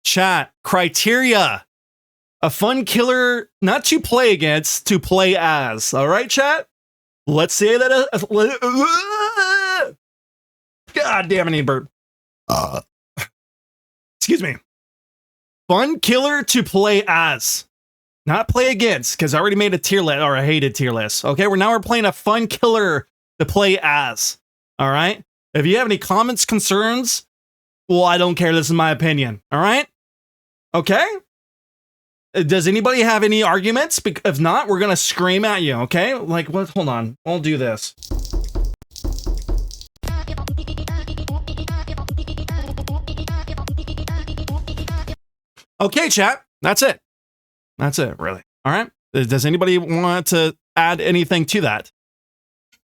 Chat criteria. A fun killer, not to play against, to play as. All right, chat? Let's say that. God damn it, Ebert. Excuse me. Fun killer to play as. Not play against, because I already made a tier list, or a hated tier list. Okay, we're playing a fun killer to play as. All right? If you have any comments, concerns, well, I don't care. This is my opinion. All right? Okay? Does anybody have any arguments? If not, we're going to scream at you, okay? Like, what? Hold on. I'll do this. Okay, chat. That's it. That's it, really. All right? Does anybody want to add anything to that?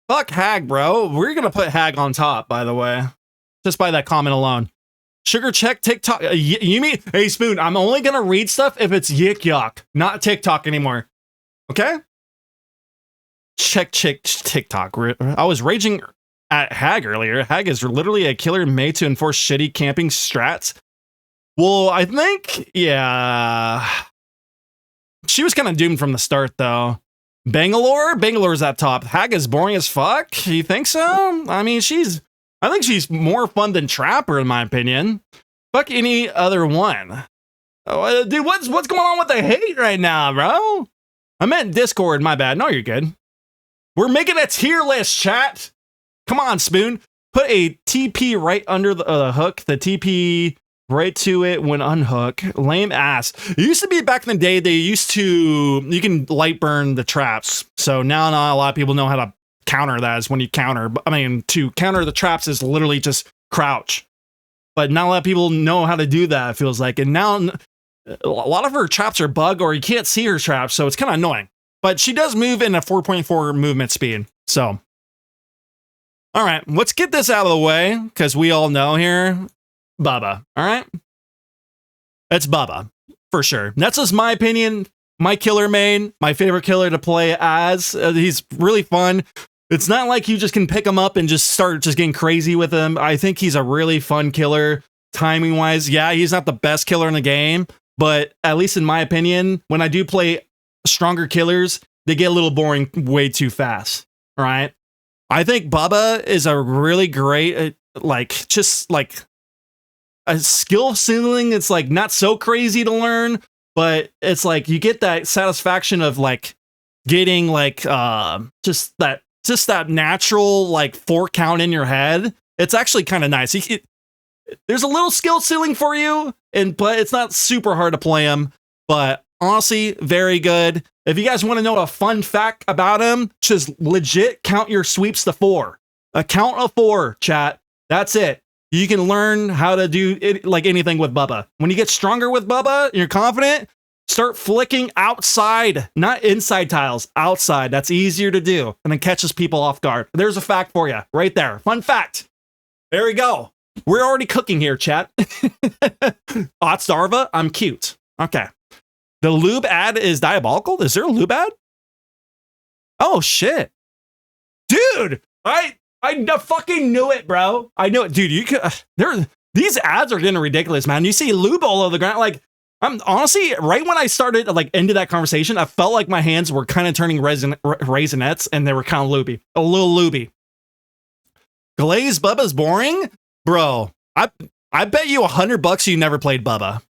Fuck Hag, bro. We're going to put Hag on top, by the way. Just by that comment alone. Sugar check TikTok. You mean, hey Spoon, I'm only going to read stuff if it's Yik Yak, not TikTok anymore. Okay? Check TikTok. I was raging at Hag earlier. Hag is literally a killer made to enforce shitty camping strats. Well, I think, yeah. She was kind of doomed from the start, though. Bangalore's at top. Hag is boring as fuck. You think so? I mean, I think she's more fun than Trapper, in my opinion. Fuck any other one. Oh, dude, what's going on with the hate right now, bro? I meant Discord, my bad. No, you're good. We're making a tier list, chat. Come on, Spoon. Put a TP right under the hook. The TP right to it when unhook. Lame ass. It used to be back in the day, you can light burn the traps. So now not a lot of people know how to counter that is when you counter. I mean, to counter the traps is literally just crouch. But not a lot of people know how to do that, it feels like. And now a lot of her traps are bug or you can't see her traps, so it's kind of annoying. But she does move in a 4.4 movement speed. So, all right, let's get this out of the way because we all know here, Bubba. All right, it's Bubba for sure. That's just my opinion. My killer main, my favorite killer to play as. He's really fun. It's not like you just can pick him up and just start just getting crazy with him. I think he's a really fun killer. Timing wise, yeah, he's not the best killer in the game, but at least in my opinion, when I do play stronger killers, they get a little boring way too fast. All right. I think Bubba is a really great, just a skill ceiling. It's like not so crazy to learn, but it's like you get that satisfaction of like getting like just that natural like 4 count in your head. It's actually kind of nice. There's a little skill ceiling for you, but it's not super hard to play him. But honestly, very good. If you guys want to know a fun fact about him, just legit count your sweeps to 4. A count of 4, chat. That's it. You can learn how to do it like anything with Bubba. When you get stronger with Bubba, you're confident, start flicking outside, not inside tiles, outside. That's easier to do and then catches people off guard. There's a fact for you right there. Fun fact. There we go. We're already cooking here, chat. Otsdarva, I'm cute. Okay. The lube ad is diabolical? Is there a lube ad? Oh, shit. Dude, I fucking knew it, bro. I knew it. Dude, you could, these ads are getting ridiculous, man. You see lube all over the ground. Like, I'm honestly, right when I started like into that conversation, I felt like my hands were kind of turning raisinets and they were kind of loopy. A little loopy. Glaze Bubba's boring? Bro, I bet you $100 you never played Bubba.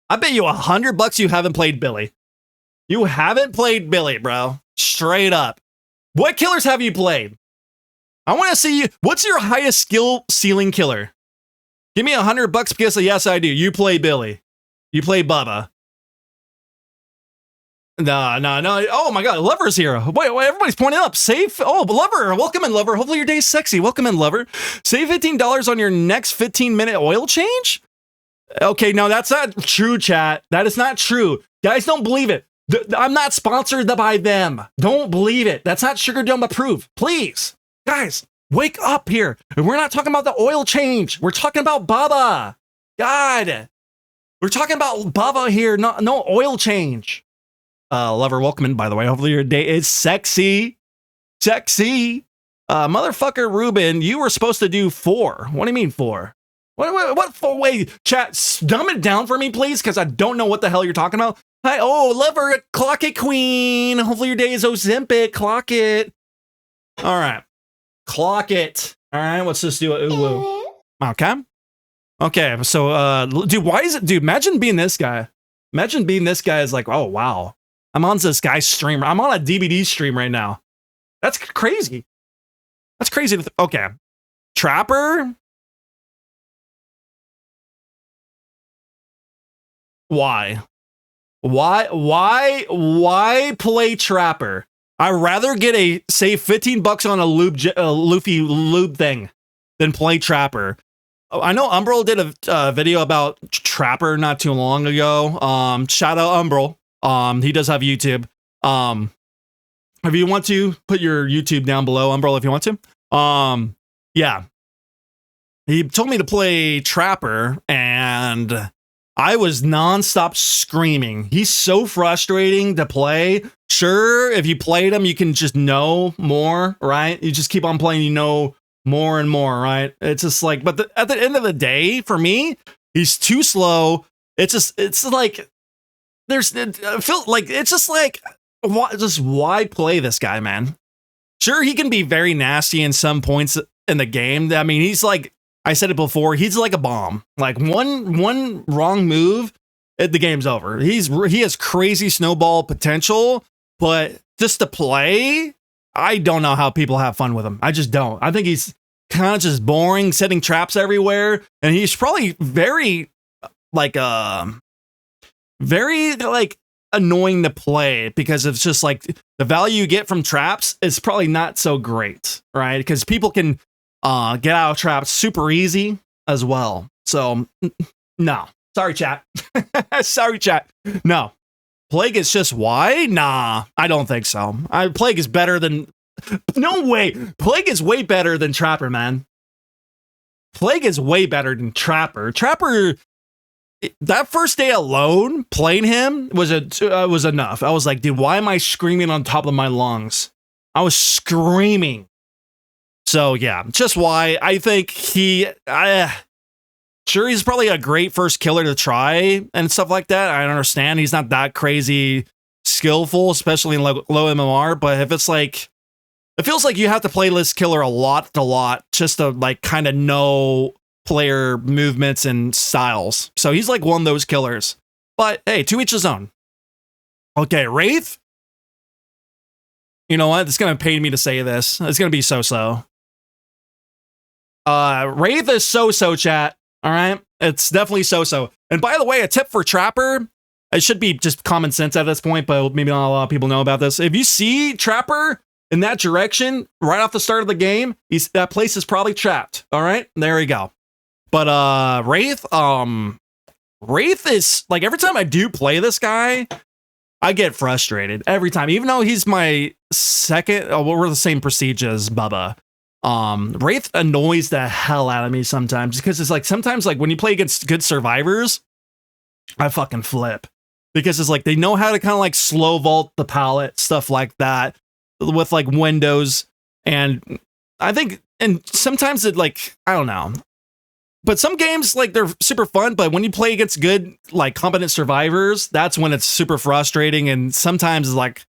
I bet you $100 you haven't played Billy. You haven't played Billy, bro. Straight up. What killers have you played? I want to see you. What's your highest skill ceiling killer? Give me $100 because yes, I do. You play Billy. You play Bubba. No. Oh my God, Lover's here. Wait, everybody's pointing up. Save. Oh, Lover. Welcome in, Lover. Hopefully your day's sexy. Welcome in, Lover. Save $15 on your next 15-minute oil change? Okay, no, that's not true, chat. That is not true. Guys, don't believe it. I'm not sponsored by them. Don't believe it. That's not Sugar Dome approved. Please. Guys, wake up here. And we're not talking about the oil change. We're talking about Bubba. God. We're talking about Bubba here. No oil change. Lover, welcome in, by the way. Hopefully your day is sexy. Sexy. Motherfucker Ruben, you were supposed to do 4. What do you mean 4? Wait, chat, dumb it down for me, please, because I don't know what the hell you're talking about. Hi, oh, lover, clock it, queen. Hopefully your day is Ozempic. Clock it. All right. Clock it. All right, let's just do it. Ooh. Okay. Okay, so, dude, why is it, dude, imagine being this guy. Imagine being this guy is like, oh, wow. I'm on this guy's stream. I'm on a DVD stream right now. That's crazy. That's crazy. Okay. Trapper? Why? Why play Trapper? I'd rather get save 15 bucks on a Luffy lube thing than play Trapper. I know Umbral did a video about Trapper not too long ago. Shout out Umbral. He does have YouTube. If you want to put your YouTube down below, Umbral, if you want to. Yeah. He told me to play Trapper, and I was nonstop screaming. He's so frustrating to play. Sure, if you played him, you can just know more, right? You just keep on playing, you know more and more, right? It's just like, but at the end of the day, for me, he's too slow. It's like, I feel like, it's just like, why play this guy, man? Sure, he can be very nasty in some points in the game. I mean, he's like, I said it before, he's like a bomb. Like one wrong move, the game's over. He has crazy snowball potential, but just to play, I don't know how people have fun with him. I just don't. I think he's kind of just boring, setting traps everywhere, and he's probably very annoying to play because it's just like the value you get from traps is probably not so great, right? Because people can get out of traps super easy as well. So no, sorry chat. Sorry chat. No, Plague is just why? Nah, I don't think so. Plague is better than, no way. Plague is way better than Trapper, man. Plague is way better than Trapper. Trapper, that first day alone, playing him was enough. I was like, dude, why am I screaming on top of my lungs? I was screaming. So yeah, just why I think sure, he's probably a great first killer to try and stuff like that. I understand he's not that crazy skillful, especially in low MMR. But if it's like, it feels like you have to play this killer a lot just to like kind of know player movements and styles. So he's like one of those killers. But hey, to each his own. Okay, Wraith. You know what? It's gonna pain me to say this. It's gonna be so-so. Wraith is so-so, chat. All right, it's definitely so-so. And by the way, a tip for Trapper. It should be just common sense at this point, but maybe not a lot of people know about this. If you see Trapper in that direction right off the start of the game, that place is probably trapped. All right, there we go. But Wraith is like, every time I do play this guy, I get frustrated every time, even though he's my second. Oh, we're the same prestige as Bubba. Wraith annoys the hell out of me sometimes because it's like, sometimes like when you play against good survivors, I fucking flip because it's like they know how to kind of like slow vault the palette, stuff like that with like windows. And I think, and sometimes it like, I don't know, but some games like they're super fun, but when you play against good, like competent survivors, that's when it's super frustrating. And sometimes it's like,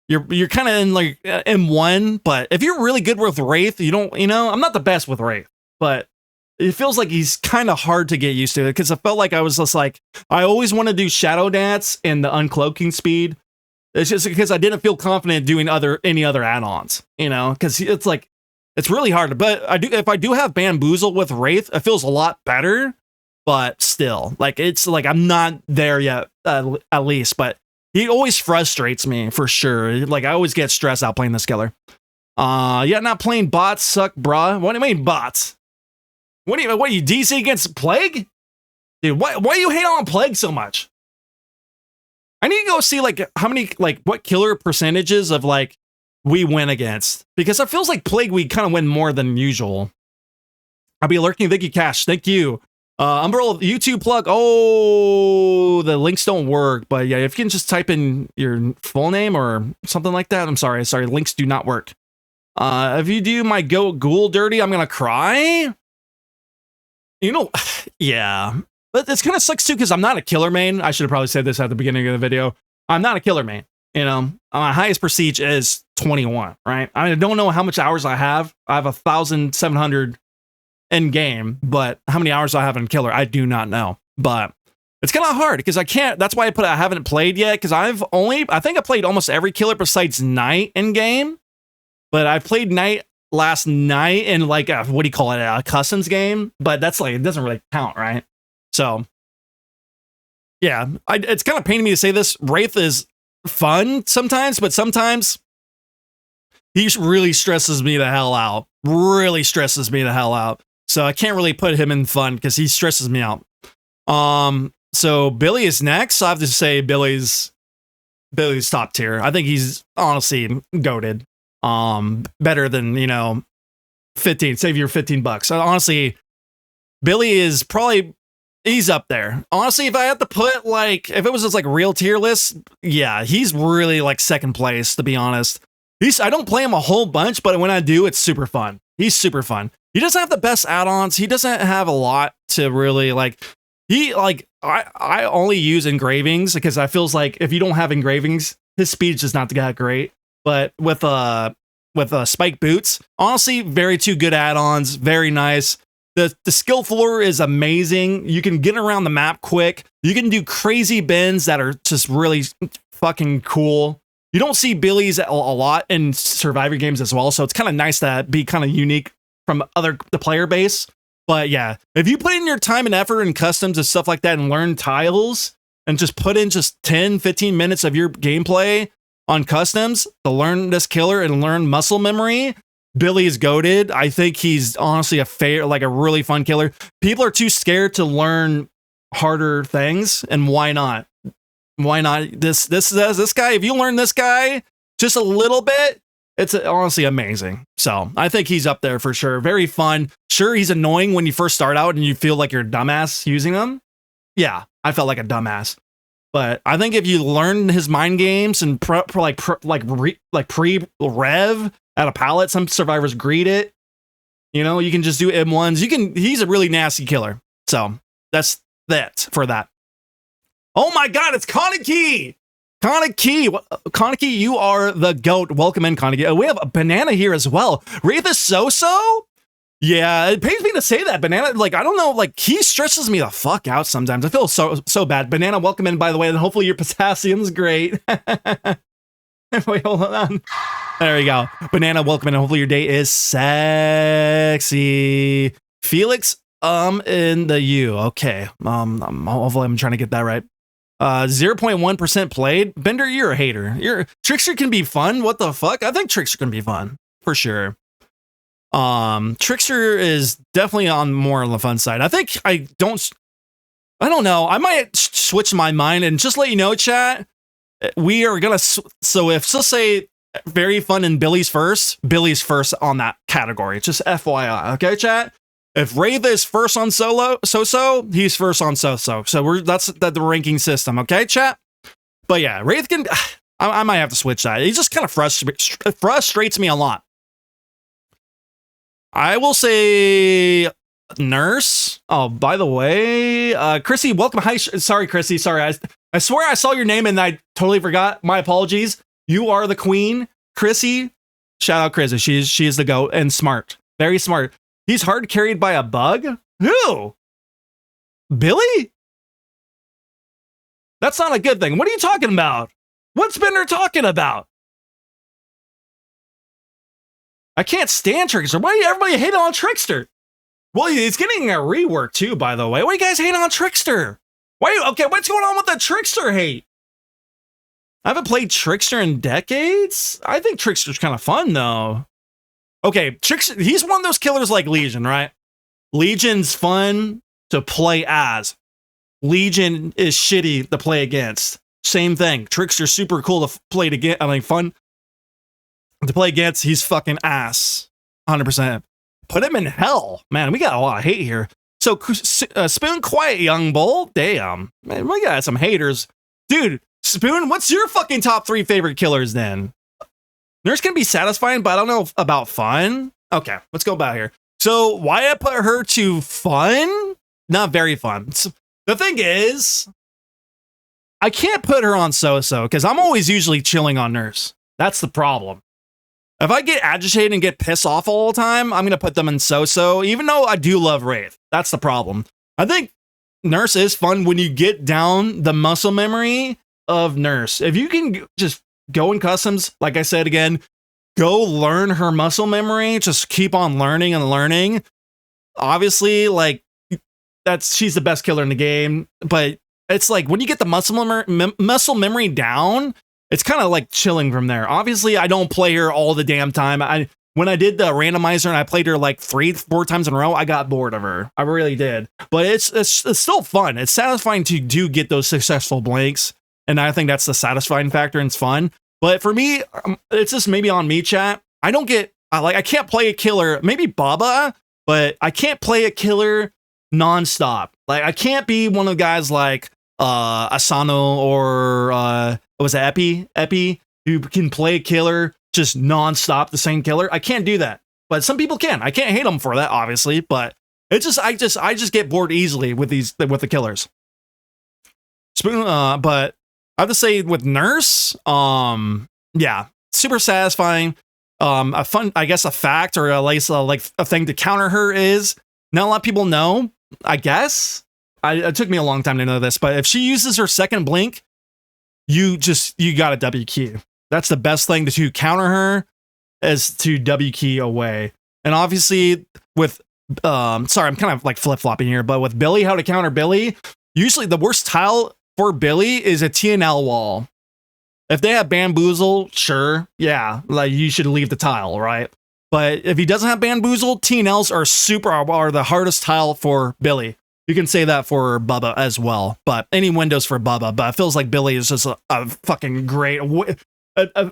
you're kind of in like M1, but if you're really good with Wraith, you don't, I'm not the best with Wraith, but it feels like he's kind of hard to get used to it because I felt like I was just like, I always want to do Shadow Dance and the uncloaking speed. It's just because I didn't feel confident doing any other add-ons, because it's like, it's really hard. But if I do have Bamboozle with Wraith, it feels a lot better, but still, like, it's like, I'm not there yet, at least, but he always frustrates me for sure. Like, I always get stressed out playing this killer. Yeah, not playing bots suck, bruh. What do you mean bots? What are you DC against Plague? Dude, why do you hate on Plague so much? I need to go see like how many, like what killer percentages of like we win against, because it feels like Plague we kind of win more than usual. I'll be lurking. Thank you, Cash. Thank you. Umbral YouTube plug. Oh, the links don't work, but yeah, if you can just type in your full name or something like that. I'm sorry, links do not work. If you do my ghoul dirty, I'm gonna cry. You know, yeah. But it's kind of sucks too because I'm not a killer main. I should have probably said this at the beginning of the video. I'm not a killer main. You know, my highest prestige is 21, right? I don't know how much hours I have. I have 1,700 in game, but how many hours I have in killer, I do not know. But it's kind of hard because I can't. That's why I haven't played yet because I think I played almost every killer besides Knight in game. But I played Knight last night in like a, what do you call it, a customs game, but that's like, it doesn't really count, right? So yeah, it's kind of paining me to say this. Wraith is fun sometimes, but sometimes he really stresses me the hell out. Really stresses me the hell out. So I can't really put him in fun because he stresses me out. So Billy is next. I have to say Billy's top tier. I think he's honestly goated. Better than, you know, 15, save your $15. Honestly, Billy is probably, he's up there. Honestly, if I had to put like, if it was just like real tier list, yeah, he's really like second place, to be honest. I don't play him a whole bunch, but when I do, it's super fun. He's super fun. He doesn't have the best add-ons. He doesn't have a lot to really like, I only use engravings because I feels like if you don't have engravings, his speed's just not that great. But with spike boots, honestly, very two good add-ons, very nice. The skill floor is amazing. You can get around the map quick. You can do crazy bends that are just really fucking cool. You don't see Billy's a lot in Survivor games as well, so it's kind of nice to be kind of unique from the player base. But yeah, if you put in your time and effort in customs and stuff like that and learn tiles and just put in just 10, 15 minutes of your gameplay on customs to learn this killer and learn muscle memory, Billy is goated. I think he's honestly a really fun killer. People are too scared to learn harder things, and why not? Why not? This guy, if you learn this guy just a little bit, it's honestly amazing. So I think he's up there for sure. Very fun. Sure, he's annoying when you first start out and you feel like you're a dumbass using him. Yeah, I felt like a dumbass. But I think if you learn his mind games and pre-rev at a pallet, some survivors greet it. You know, you can just do M1s. He's a really nasty killer. So that's that for that. Oh my God, it's Kaneki! Kaneki, you are the GOAT. Welcome in, Kaneki. We have a Banana here as well. Wraith is so-so? Yeah, it pains me to say that. Banana, like, I don't know, like, he stresses me the fuck out sometimes. I feel so bad. Banana, welcome in, by the way, and hopefully your potassium's great. Wait, hold on. There we go. Banana, welcome in, and hopefully your day is sexy. Felix, in the U. Okay. Hopefully I'm trying to get that right. 0.1% played. Bender, you're a hater. Trickster can be fun. What the fuck? I think Trickster can be fun for sure. Trickster is definitely on more on the fun side. I think I don't know. I might switch my mind and just let you know, chat. We are gonna so if let's say very fun and Billy's first on that category. Just FYI, okay, chat. If Wraith is first on so-so, he's first on so-so. So that's the ranking system, okay, chat? But yeah, Wraith can, I might have to switch that. He just kind of frustrates me a lot. I will say Nurse. Oh, by the way, Chrissy, welcome. Hi, sorry, Chrissy. Sorry, I swear I saw your name and I totally forgot. My apologies. You are the queen, Chrissy. Shout out Chrissy. She is the GOAT and smart, very smart. He's hard carried by a bug? Who? Billy? That's not a good thing. What are you talking about? What's Bender talking about? I can't stand Trickster. Why do everybody hate on Trickster? Well, he's getting a rework too, by the way. Why are you guys hating on Trickster? Okay, what's going on with the Trickster hate? I haven't played Trickster in decades. I think Trickster's kind of fun though. Okay, Trickster, he's one of those killers like Legion, right? Legion's fun to play as. Legion is shitty to play against. Same thing. Trickster's super cool to play against. I mean, fun to play against. He's fucking ass. 100%. Put him in hell. Man, we got a lot of hate here. So, Spoon, quiet, young bull. Damn. Man, we got some haters. Dude, Spoon, what's your fucking top 3 favorite killers then? Nurse can be satisfying, but I don't know about fun. Okay, let's go back here. So why I put her to fun? not very fun. The thing is, I can't put her on So-So because I'm always usually chilling on Nurse. That's the problem. If I get agitated and get pissed off all the time, I'm going to put them in So-So, even though I do love Wraith. That's the problem. I think Nurse is fun when you get down the muscle memory of Nurse. If you can just go in customs, like I said again, go learn her muscle memory, just keep on learning and learning. Obviously, like, she's the best killer in the game, but it's like when you get the muscle memory down, it's kind of like chilling from there. Obviously, I don't play her all the damn time. When I did the randomizer and I played her like 3-4 times in a row, I got bored of her. I really did. But it's still fun. It's satisfying to do get those successful blanks, and I think that's the satisfying factor and it's fun. But for me, it's just maybe on me, chat. I can't play a killer, maybe Baba, but I can't play a killer nonstop. Like, I can't be one of the guys like Asano or was it Epi who can play a killer just nonstop, the same killer. I can't do that, but some people can. I can't hate them for that, obviously, but it's just I just get bored easily with the killers. But I have to say with Nurse, yeah, super satisfying. A fun, I guess, a fact or at least like a thing to counter her is not a lot of people know. I guess it took me a long time to know this, but if she uses her second blink, you got a W key. That's the best thing to counter her, is to W key away. And obviously with sorry, I'm kind of like flip-flopping here, but with Billy, how to counter Billy, usually the worst tile for Billy is a TNL wall. If they have Bamboozle, sure, yeah, like you should leave the tile, right? But if he doesn't have Bamboozle, TNLs are the hardest tile for Billy. You can say that for Bubba as well, but any windows for Bubba. But it feels like Billy is just a fucking great,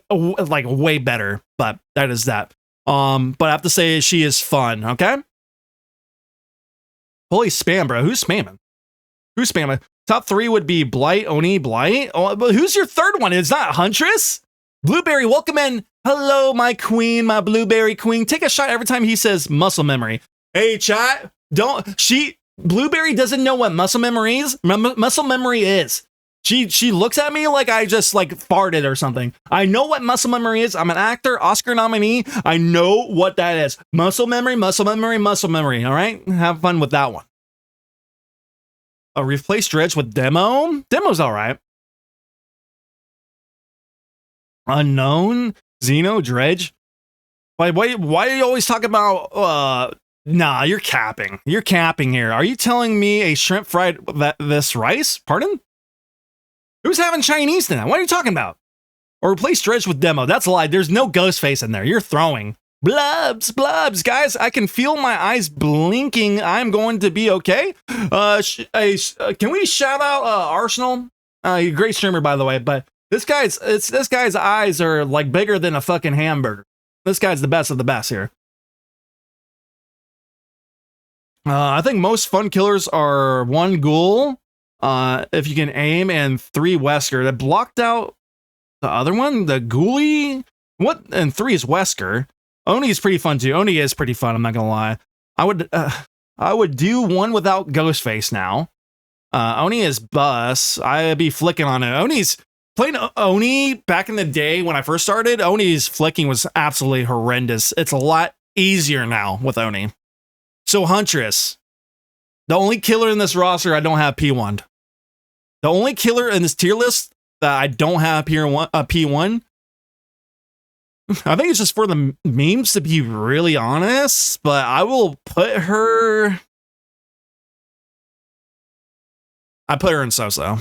like way better. But that is that. But I have to say she is fun. Okay. Holy spam, bro. Who's spamming? Who's spamming? Top 3 would be Blight, Oni, Blight. Oh, but who's your third one? It's not Huntress? Blueberry, welcome in. Hello, my queen, my Blueberry queen. Take a shot every time he says muscle memory. Hey, chat. Blueberry doesn't know what muscle memory is. Muscle memory is. She looks at me like I just like farted or something. I know what muscle memory is. I'm an actor, Oscar nominee. I know what that is. Muscle memory, muscle memory, muscle memory. All right? Have fun with that one. Replace Dredge with Demo. Demo's all right. Unknown, Xeno, Dredge. Why are you always talking about nah, you're capping. You're capping here. Are you telling me a shrimp fried this rice? Pardon? Who's having Chinese tonight? What are you talking about? Or replace Dredge with Demo. That's a lie. There's no ghost face in there. You're throwing. Blubs, guys, I can feel my eyes blinking. I'm going to be okay. Can we shout out Arsenal? Great streamer, by the way, but this guy's eyes are like bigger than a fucking hamburger. This guy's the best of the best here. I think most fun killers are 1 Ghoul, if you can aim, and 3 Wesker. That blocked out the other one, the Ghoulie. What? And 3 is Wesker. Oni is pretty fun too. Oni is pretty fun. I'm not gonna lie. I would do 1 without Ghostface now. Oni is bus. I'd be flicking on it. Oni's playing Oni back in the day when I first started. Oni's flicking was absolutely horrendous. It's a lot easier now with Oni. So Huntress, the only killer in this roster I don't have P1'd. The only killer in this tier list that I don't have P1. I think it's just for the memes, to be really honest, but I will put her. I put her in So-So.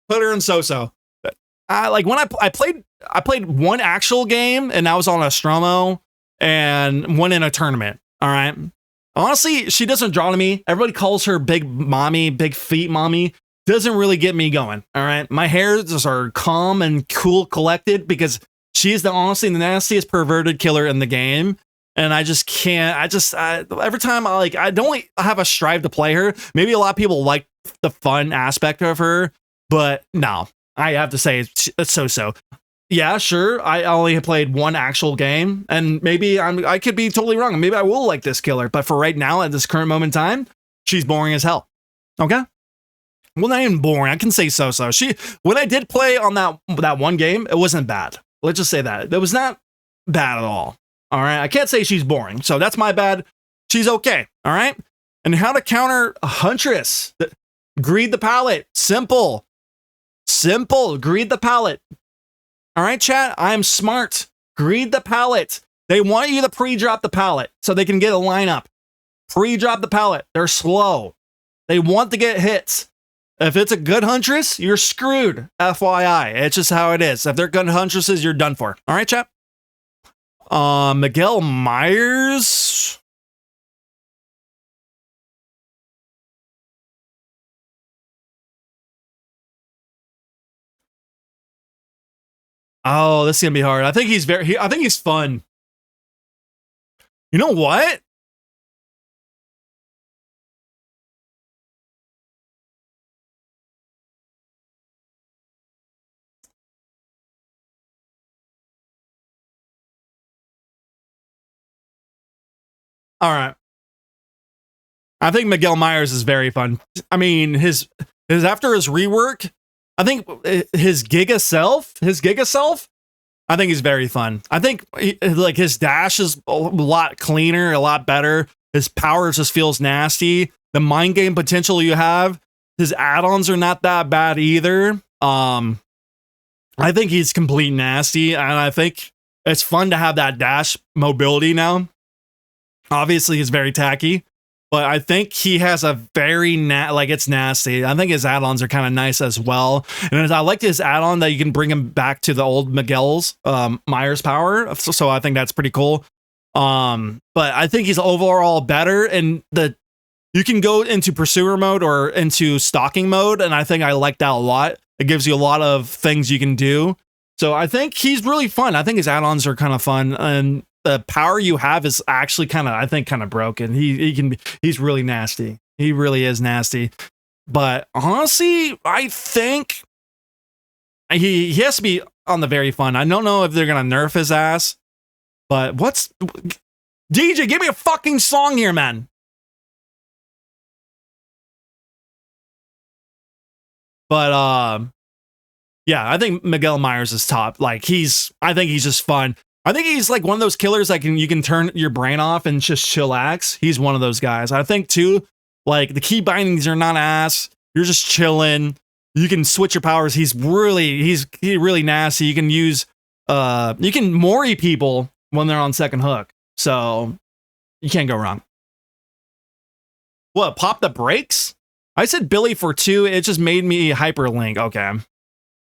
Put her in So-So. Like when I played 1 actual game, and I was on a Stromo, and 1 in a tournament. All right. Honestly, she doesn't draw to me. Everybody calls her big mommy, big feet mommy. Doesn't really get me going. All right. My hairs are calm and cool, collected, because she is honestly the nastiest perverted killer in the game. And I just can't. Every time I don't have a strive to play her. Maybe a lot of people like the fun aspect of her, but no, I have to say it's So-So. Yeah, sure. I only played 1 actual game, and maybe I could be totally wrong. Maybe I will like this killer, but for right now, at this current moment in time, she's boring as hell. Okay. Well, not even boring. I can say so. When I did play on that one game, it wasn't bad. Let's just say that. It was not bad at all. All right. I can't say she's boring. So that's my bad. She's okay. All right. And how to counter a Huntress. Greed the pallet. Simple. Greed the pallet. All right, chat. I am smart. Greed the pallet. They want you to pre-drop the pallet so they can get a lineup. Pre-drop the pallet. They're slow. They want to get hits. If it's a good Huntress, you're screwed. FYI. It's just how it is. If they're good Huntresses, you're done for. All right, chat? Miguel Myers. Oh, this is gonna be hard. I think he's fun. You know what? All right. I think Miguel Myers is very fun. I mean, his after his rework, I think his Giga self, I think he's very fun. I think like his dash is a lot cleaner, a lot better. His power just feels nasty. The mind game potential you have, his add-ons are not that bad either. I think he's complete nasty, and I think it's fun to have that dash mobility now. Obviously, he's very tacky, but I think he has a very it's nasty. I think his add-ons are kind of nice as well, and I like his add-on that you can bring him back to the old Miguel's Myers power. So I think that's pretty cool. But I think he's overall better, and you can go into pursuer mode or into stalking mode, and I think I like that a lot. It gives you a lot of things you can do. So I think he's really fun. I think his add-ons are kind of fun, and the power you have is actually kind of broken. He's really nasty. He really is nasty. But honestly, I think he has to be on the very fun. I don't know if they're gonna nerf his ass, but DJ, give me a fucking song here, man. But yeah, I think Miguel Myers is top. Like I think he's just fun. I think he's like one of those killers that you can turn your brain off and just chillax. He's one of those guys. I think too, like the key bindings are not ass. You're just chilling. You can switch your powers. He's really nasty. You can use you can Mori people when they're on second hook. So you can't go wrong. What, pop the brakes? I said Billy for 2. It just made me hyperlink. Okay.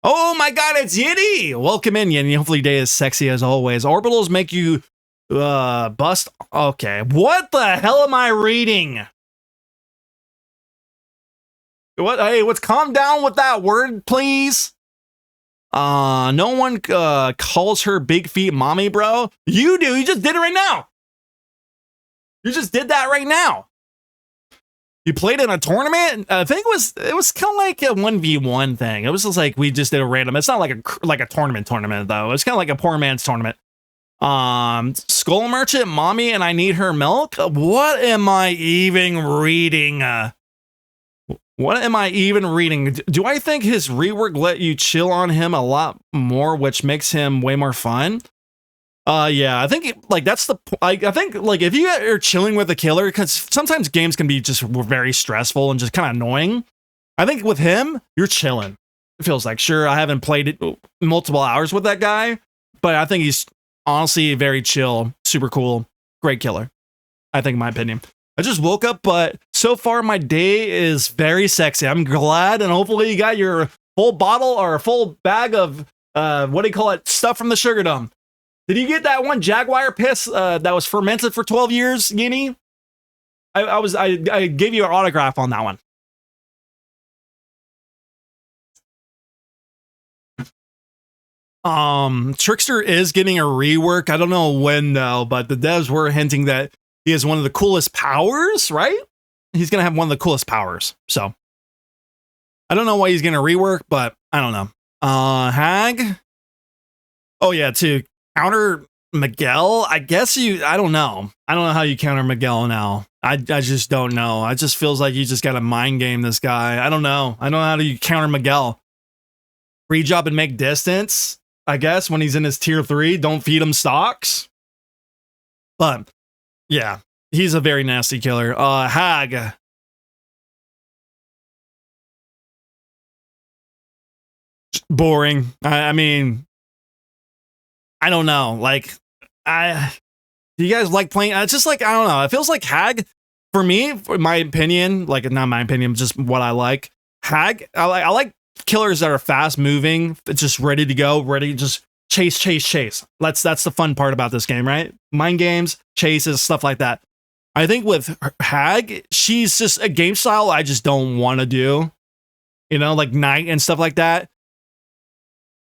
Oh my god, it's Yiddy! Welcome in, Yiddy. Hopefully day is sexy as always. Orbitals make you bust. Okay. What the hell am I reading? What? Hey, let's calm down with that word, please. No one calls her big feet mommy, bro. You do. You just did it right now. You just did that right now. You played in a tournament? I think it was kind of like a 1v1 thing. It was just like we just did a random. It's not like a tournament though. It's kind of like a poor man's tournament. Skull Merchant, mommy, and I need her milk. What am I even reading? What am I even reading? Do I think his rework let you chill on him a lot more, which makes him way more fun? Yeah, I think like that's the. I think like if you are chilling with a killer, because sometimes games can be just very stressful and just kind of annoying. I think with him, you're chilling. It feels like, sure, I haven't played it multiple hours with that guy, but I think he's honestly very chill, super cool, great killer. I think, in my opinion. I just woke up, but so far my day is very sexy. I'm glad, and hopefully you got your full bottle or a full bag of what do you call it? Stuff from the Sugar Dome. Did you get that one Jaguar piss that was fermented for 12 years, Guinea? I gave you an autograph on that one. Trickster is getting a rework. I don't know when though, but the devs were hinting that he has one of the coolest powers, right? He's gonna have one of the coolest powers. So I don't know why he's gonna rework, but I don't know. Hag. Oh yeah, to counter Miguel, I guess I don't know. I don't know how you counter Miguel now. I just don't know. It just feels like you just got to mind game this guy. I don't know. I don't know how do you counter Miguel. Free job and make distance, I guess, when he's in his tier 3. Don't feed him stocks. But, yeah, he's a very nasty killer. Hag. Boring. I mean, I don't know. Like, do you guys like playing? It's just like, I don't know. It feels like Hag, for me, for my opinion, like, not my opinion, just what I like. Hag, I like killers that are fast moving, just ready to go, ready to just chase. That's the fun part about this game, right? Mind games, chases, stuff like that. I think with Hag, she's just a game style I just don't want to do. You know, like Knight and stuff like that.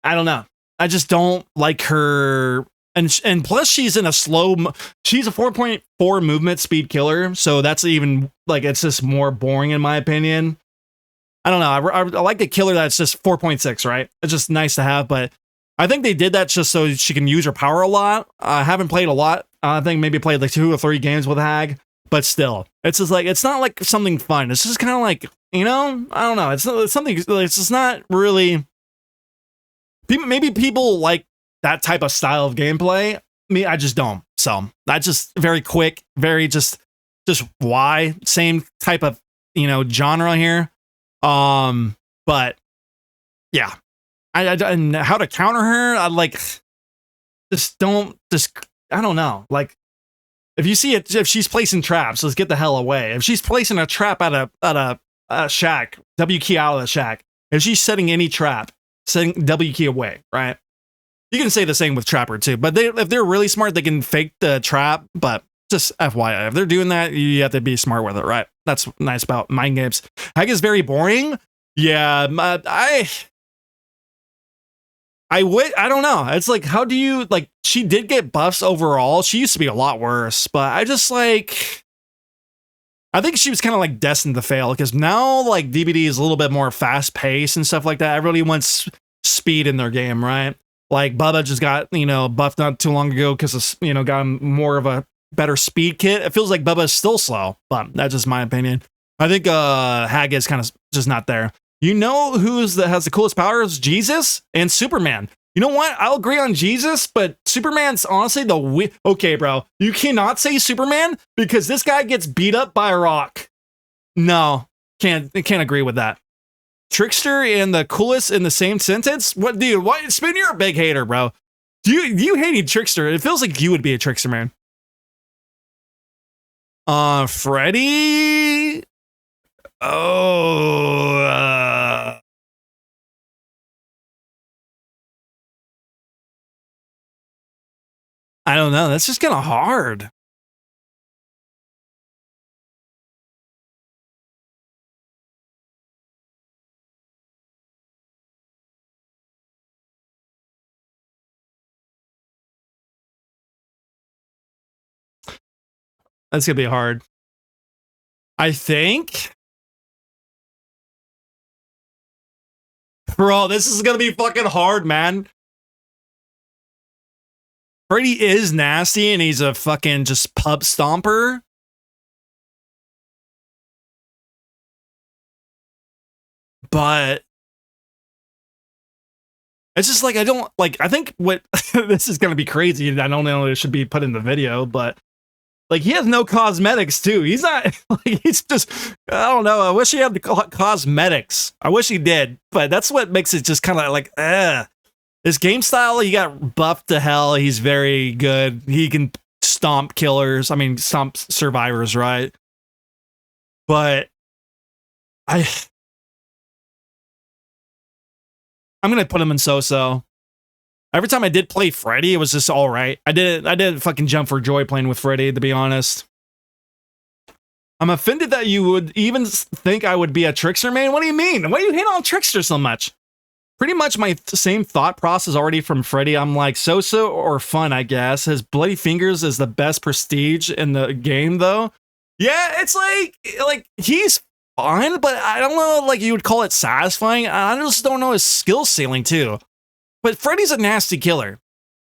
I don't know. I just don't like her. And plus she's in a she's a 4.4 movement speed killer. So that's even like, it's just more boring in my opinion. I don't know. I like a killer that's just 4.6, right? It's just nice to have, but I think they did that just so she can use her power a lot. I haven't played a lot. I think maybe played like 2 or 3 games with Hag, but still, it's just like, it's not like something fun. It's just kind of like, you know, I don't know. It's something, it's just not really, maybe people like that type of style of gameplay. Me, I just don't. So that's just very quick, very just why same type of, you know, genre here. But yeah, and how to counter her, I like, I don't know. Like, if you see it, if she's placing traps, let's get the hell away. If she's placing a trap at a shack, W key out of the shack. If she's setting any trap, setting W key away, right? You can say the same with Trapper too, but if they're really smart, they can fake the trap. But just FYI, if they're doing that, you have to be smart with it, right? That's nice about mind games. Hag is very boring. Yeah, I don't know. It's like, how do you, like, she did get buffs overall. She used to be a lot worse, but I just like, I think she was kind of like destined to fail because now like DBD is a little bit more fast paced and stuff like that. Everybody wants speed in their game, right? Like Bubba just got, you know, buffed not too long ago because, you know, got more of a better speed kit. It feels like Bubba is still slow, but that's just my opinion. I think Hag is kind of just not there. You know who's has the coolest powers? Jesus and Superman. You know what? I'll agree on Jesus, but Superman's honestly okay, bro. You cannot say Superman because this guy gets beat up by a rock. No, can't agree with that. Trickster and the coolest in the same sentence? What, dude? What? Spin, you're a big hater, bro. You hated Trickster. It feels like you would be a Trickster, man. Freddy. Oh. I don't know. That's just kind of hard. That's gonna be hard. I think. Bro, this is gonna be fucking hard, man. Freddy is nasty and he's a fucking just pub stomper. But it's just like, I don't like, I think what this is gonna be crazy. I don't know if it should be put in the video, but like, he has no cosmetics too. He's not like, he's just, I don't know. I wish he had the cosmetics. I wish he did, but that's what makes it just kind of like, His game style, he got buffed to hell. He's very good. He can stomp killers. I mean, stomp survivors, right? But I'm gonna put him in so-so. Every time I did play Freddy, it was just all right. I didn't fucking jump for joy playing with Freddy, to be honest. I'm offended that you would even think I would be a Trickster, man. What do you mean? Why do you hate on Trickster so much? Pretty much my same thought process already from Freddy. I'm like, so-so or fun, I guess. His Bloody Fingers is the best prestige in the game, though. Yeah, it's like he's fun, but I don't know, like, you would call it satisfying. I just don't know his skill ceiling, too. But Freddy's a nasty killer.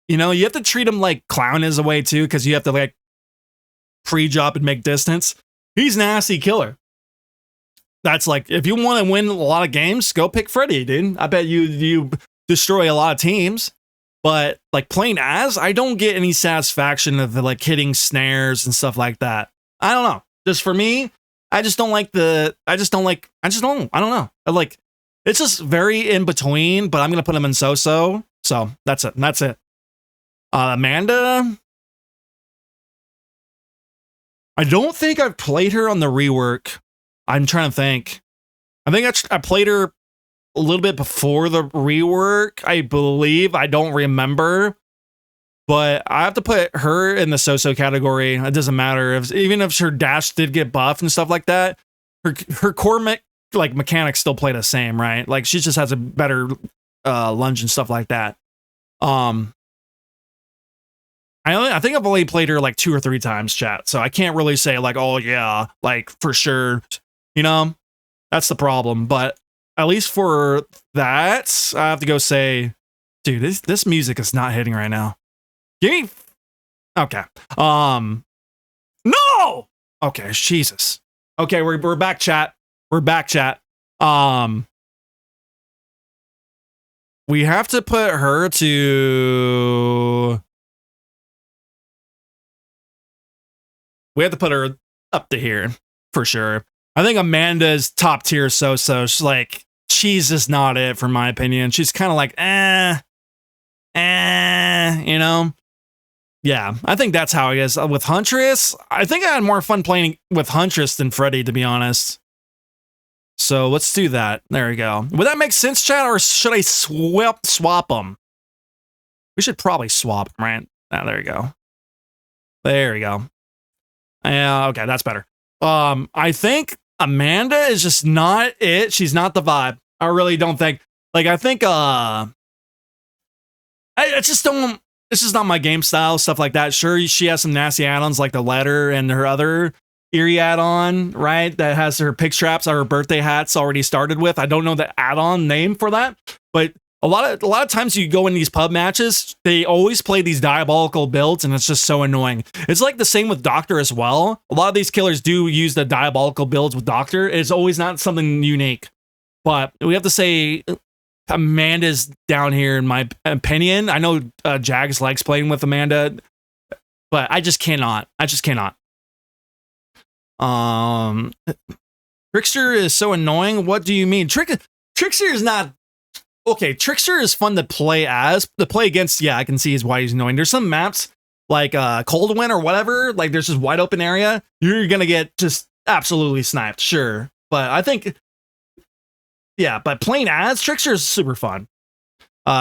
You know, you have to treat him like Clown is a way too, because you have to like pre-jump and make distance. He's nasty killer. That's like, if you want to win a lot of games, go pick Freddy, dude. I bet you destroy a lot of teams. But like playing as, I don't get any satisfaction of the like hitting snares and stuff like that. I don't know. Just for me, I don't know. I don't know. Like, it's just very in between, but I'm going to put him in so-so. So that's it. Amanda. I don't think I've played her on the rework. I'm trying to think. I think I played her a little bit before the rework, I believe. I don't remember. But I have to put her in the so-so category. It doesn't matter. Even if her dash did get buffed and stuff like that, her core mechanics still play the same, right? Like, she just has a better lunge and stuff like that. I think I've only played her like 2 or 3 times, chat. So I can't really say like, oh yeah, like for sure. You know, that's the problem. But at least for that, I have to go say, dude, this music is not hitting right now. Give me. Okay. No. Okay. Jesus. Okay. We're back, chat. We're back, chat. We have to put her to. We have to put her up to here for sure. I think Amanda's top tier so-so. She's like, she's just not it for my opinion. She's kind of like, you know? Yeah, I think that's how it is. With Huntress, I think I had more fun playing with Huntress than Freddy, to be honest. So let's do that. There we go. Would that make sense, chat, or should I swap them? We should probably swap them, right? Ah, there we go. There we go. Okay, that's better. I think Amanda is just not it. She's not the vibe. I really don't think. Like, I think I just don't. It's just not my game style, stuff like that. Sure, she has some nasty add-ons like the letter and her other eerie add-on, right? That has her pig traps or her birthday hats already started with. I don't know the add-on name for that, but a lot of times you go in these pub matches, they always play these diabolical builds, and it's just so annoying. It's like the same with Doctor as well. A lot of these killers do use the diabolical builds with Doctor. It's always not something unique, but we have to say Amanda's down here in my opinion. I know Jags likes playing with Amanda, but I just cannot. Trickster is so annoying. What do you mean? Trickster is not. Okay, Trickster is fun to play as. To play against, yeah, I can see why he's annoying. There's some maps, like Coldwind or whatever, like there's this wide open area. You're going to get just absolutely sniped, sure. But I think, yeah, but playing as Trickster is super fun.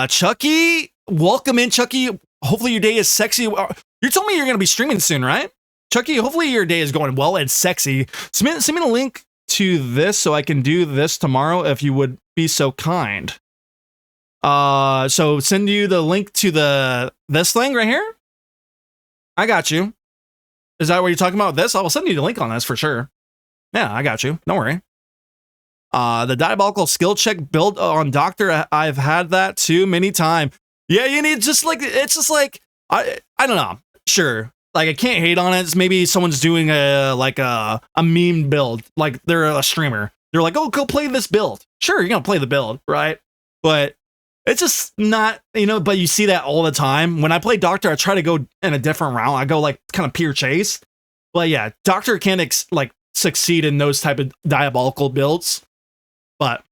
Chucky, welcome in, Chucky. Hopefully your day is sexy. You told me you're going to be streaming soon, right? Chucky, hopefully your day is going well and sexy. Send me a link to this so I can do this tomorrow if you would be so kind. So send you the link to this thing right here. I got you. Is that what you're talking about? This? I will send you the link on this for sure. Yeah, I got you. Don't worry. The diabolical skill check build on Doctor. I've had that too many times. Yeah, you need just like, it's just like, I don't know. Sure. Like, I can't hate on it. It's maybe someone's doing a meme build. Like, they're a streamer. They're like, oh, go play this build. Sure, you're going to play the build, right? But it's just not, but you see that all the time. When I play Doctor, I try to go in a different route. I go like kind of pure chase. But yeah, Doctor can't succeed in those type of diabolical builds. But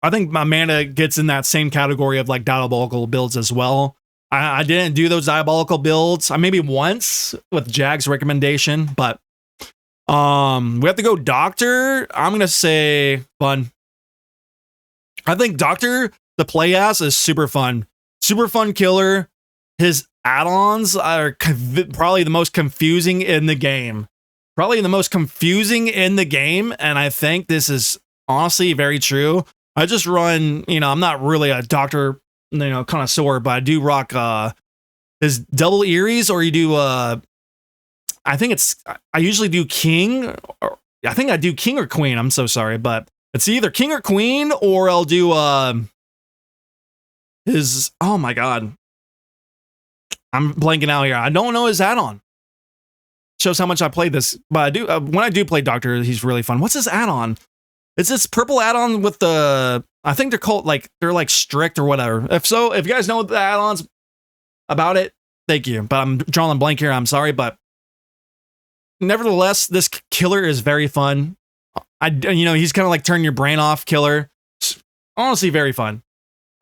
I think Amanda gets in that same category of like diabolical builds as well. I didn't do those diabolical builds. I maybe once with Jag's recommendation, but we have to go Doctor. I'm gonna say fun. I think Doctor to play as is super fun killer. His add-ons are probably the most confusing in the game. And I think this is honestly very true. I just run, I'm not really a Doctor connoisseur, but I do rock his double Eries, or you do I usually do King, or I think I do King or Queen. I'm so sorry, but it's either King or Queen, or I'll do his, oh my god, I'm blanking out here. I don't know his add-on. Shows how much I played this, but I do when I do play Doctor, he's really fun. What's his add-on? It's this purple add-on with the, I think they're called they're like strict or whatever. If so, if you guys know the add-ons about it, thank you. But I'm drawing a blank here. I'm sorry, but nevertheless, this killer is very fun. He's kind of like turn your brain off killer. It's honestly, very fun.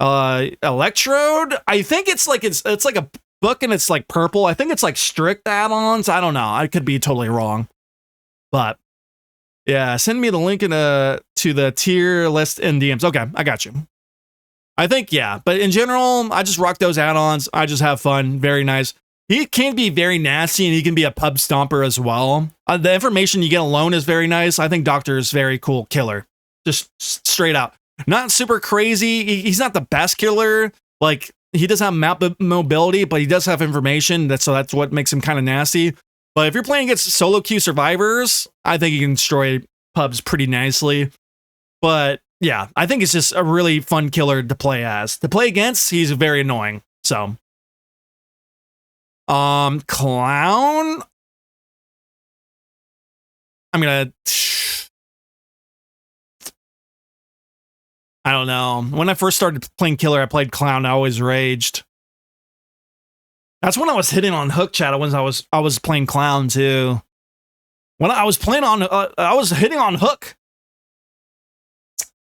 Electrode. I think it's like a book and it's like purple. I think it's like strict add-ons. I don't know. I could be totally wrong, but yeah, send me the link to the tier list in DMs. Okay, I got you. I think, yeah, but in general, I just rock those add-ons. I just have fun. Very nice. He can be very nasty and he can be a pub stomper as well. The information you get alone is very nice. I think Doctor is very cool killer. Just straight out. Not super crazy. He's not the best killer. Like, he does have map mobility, but he does have information. So that's what makes him kind of nasty. But if you're playing against solo queue survivors, I think you can destroy pubs pretty nicely. But yeah, I think it's just a really fun killer to play as. To play against, he's very annoying. So, Clown. I'm gonna. I don't know. When I first started playing killer, I played Clown. I always raged. That's when I was hitting on hook, chat. When I was playing Clown too. When I was playing on, I was hitting on hook.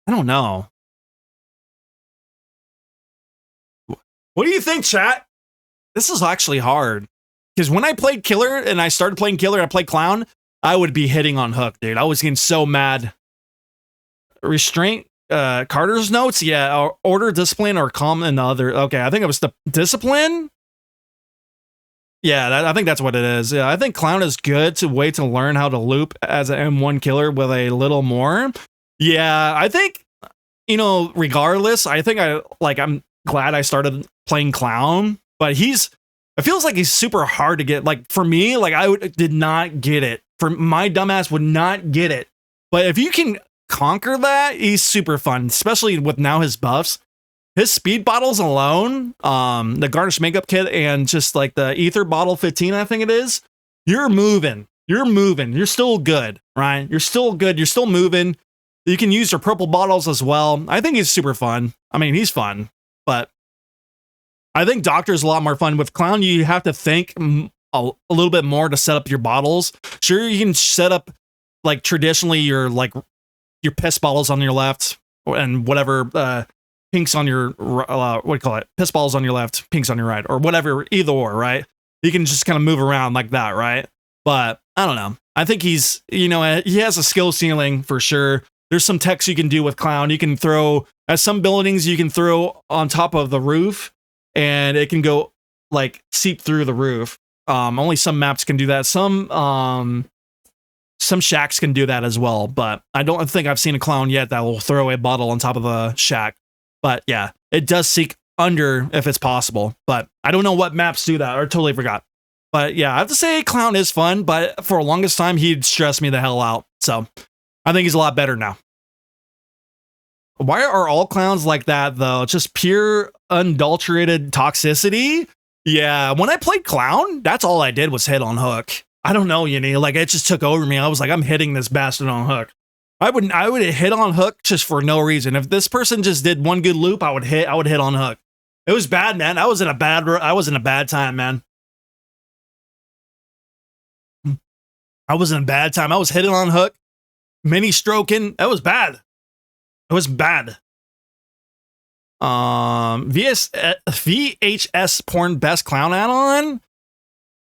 I don't know. What do you think, chat? This is actually hard. Because when I played killer and I started playing killer, I played Clown, I would be hitting on hook, dude. I was getting so mad. Restraint, Carter's notes, yeah. Order, discipline, or calm and other. Okay, I think it was the discipline. Yeah, I think that's what it is. Yeah, I think Clown is good to wait to learn how to loop as an M1 killer with a little more. Yeah, I think, regardless, I think I'm glad I started playing Clown, but it feels like he's super hard to get. Like, for me, like, did not get it. For my dumbass would not get it. But if you can conquer that, he's super fun, especially with now his buffs. His speed bottles alone, the garnish makeup kit, and just like the ether bottle 15, I think it is, you're moving. You're still good, right? You're still good. You're still moving. You can use your purple bottles as well. I think he's super fun. I mean, he's fun, but I think Doctor's a lot more fun. With Clown, you have to think a little bit more to set up your bottles. Sure, you can set up like traditionally your piss bottles on your left and whatever, pinks on your, what do you call it? Piss balls on your left, pinks on your right, or whatever, either or, right? You can just kind of move around like that, right? But I don't know. I think he has a skill ceiling for sure. There's some techs you can do with Clown. You can throw, at some buildings, you can throw on top of the roof and it can go like seep through the roof. Only some maps can do that. Some shacks can do that as well, but I don't think I've seen a Clown yet that will throw a bottle on top of a shack. But yeah, it does seek under if it's possible. But I don't know what maps do that, or totally forgot. But yeah, I have to say Clown is fun, but for the longest time, he'd stress me the hell out. So I think he's a lot better now. Why are all clowns like that, though? Just pure, unadulterated toxicity? Yeah, when I played Clown, that's all I did was hit on hook. I don't know, like it just took over me. I was like, I'm hitting this bastard on hook. I would hit on hook just for no reason. If this person just did one good loop, I would hit on hook. It was bad, man. I was in a bad time, man. I was in a bad time. I was hitting on hook, mini stroking. That was bad. It was bad. VHS porn best Clown add-on.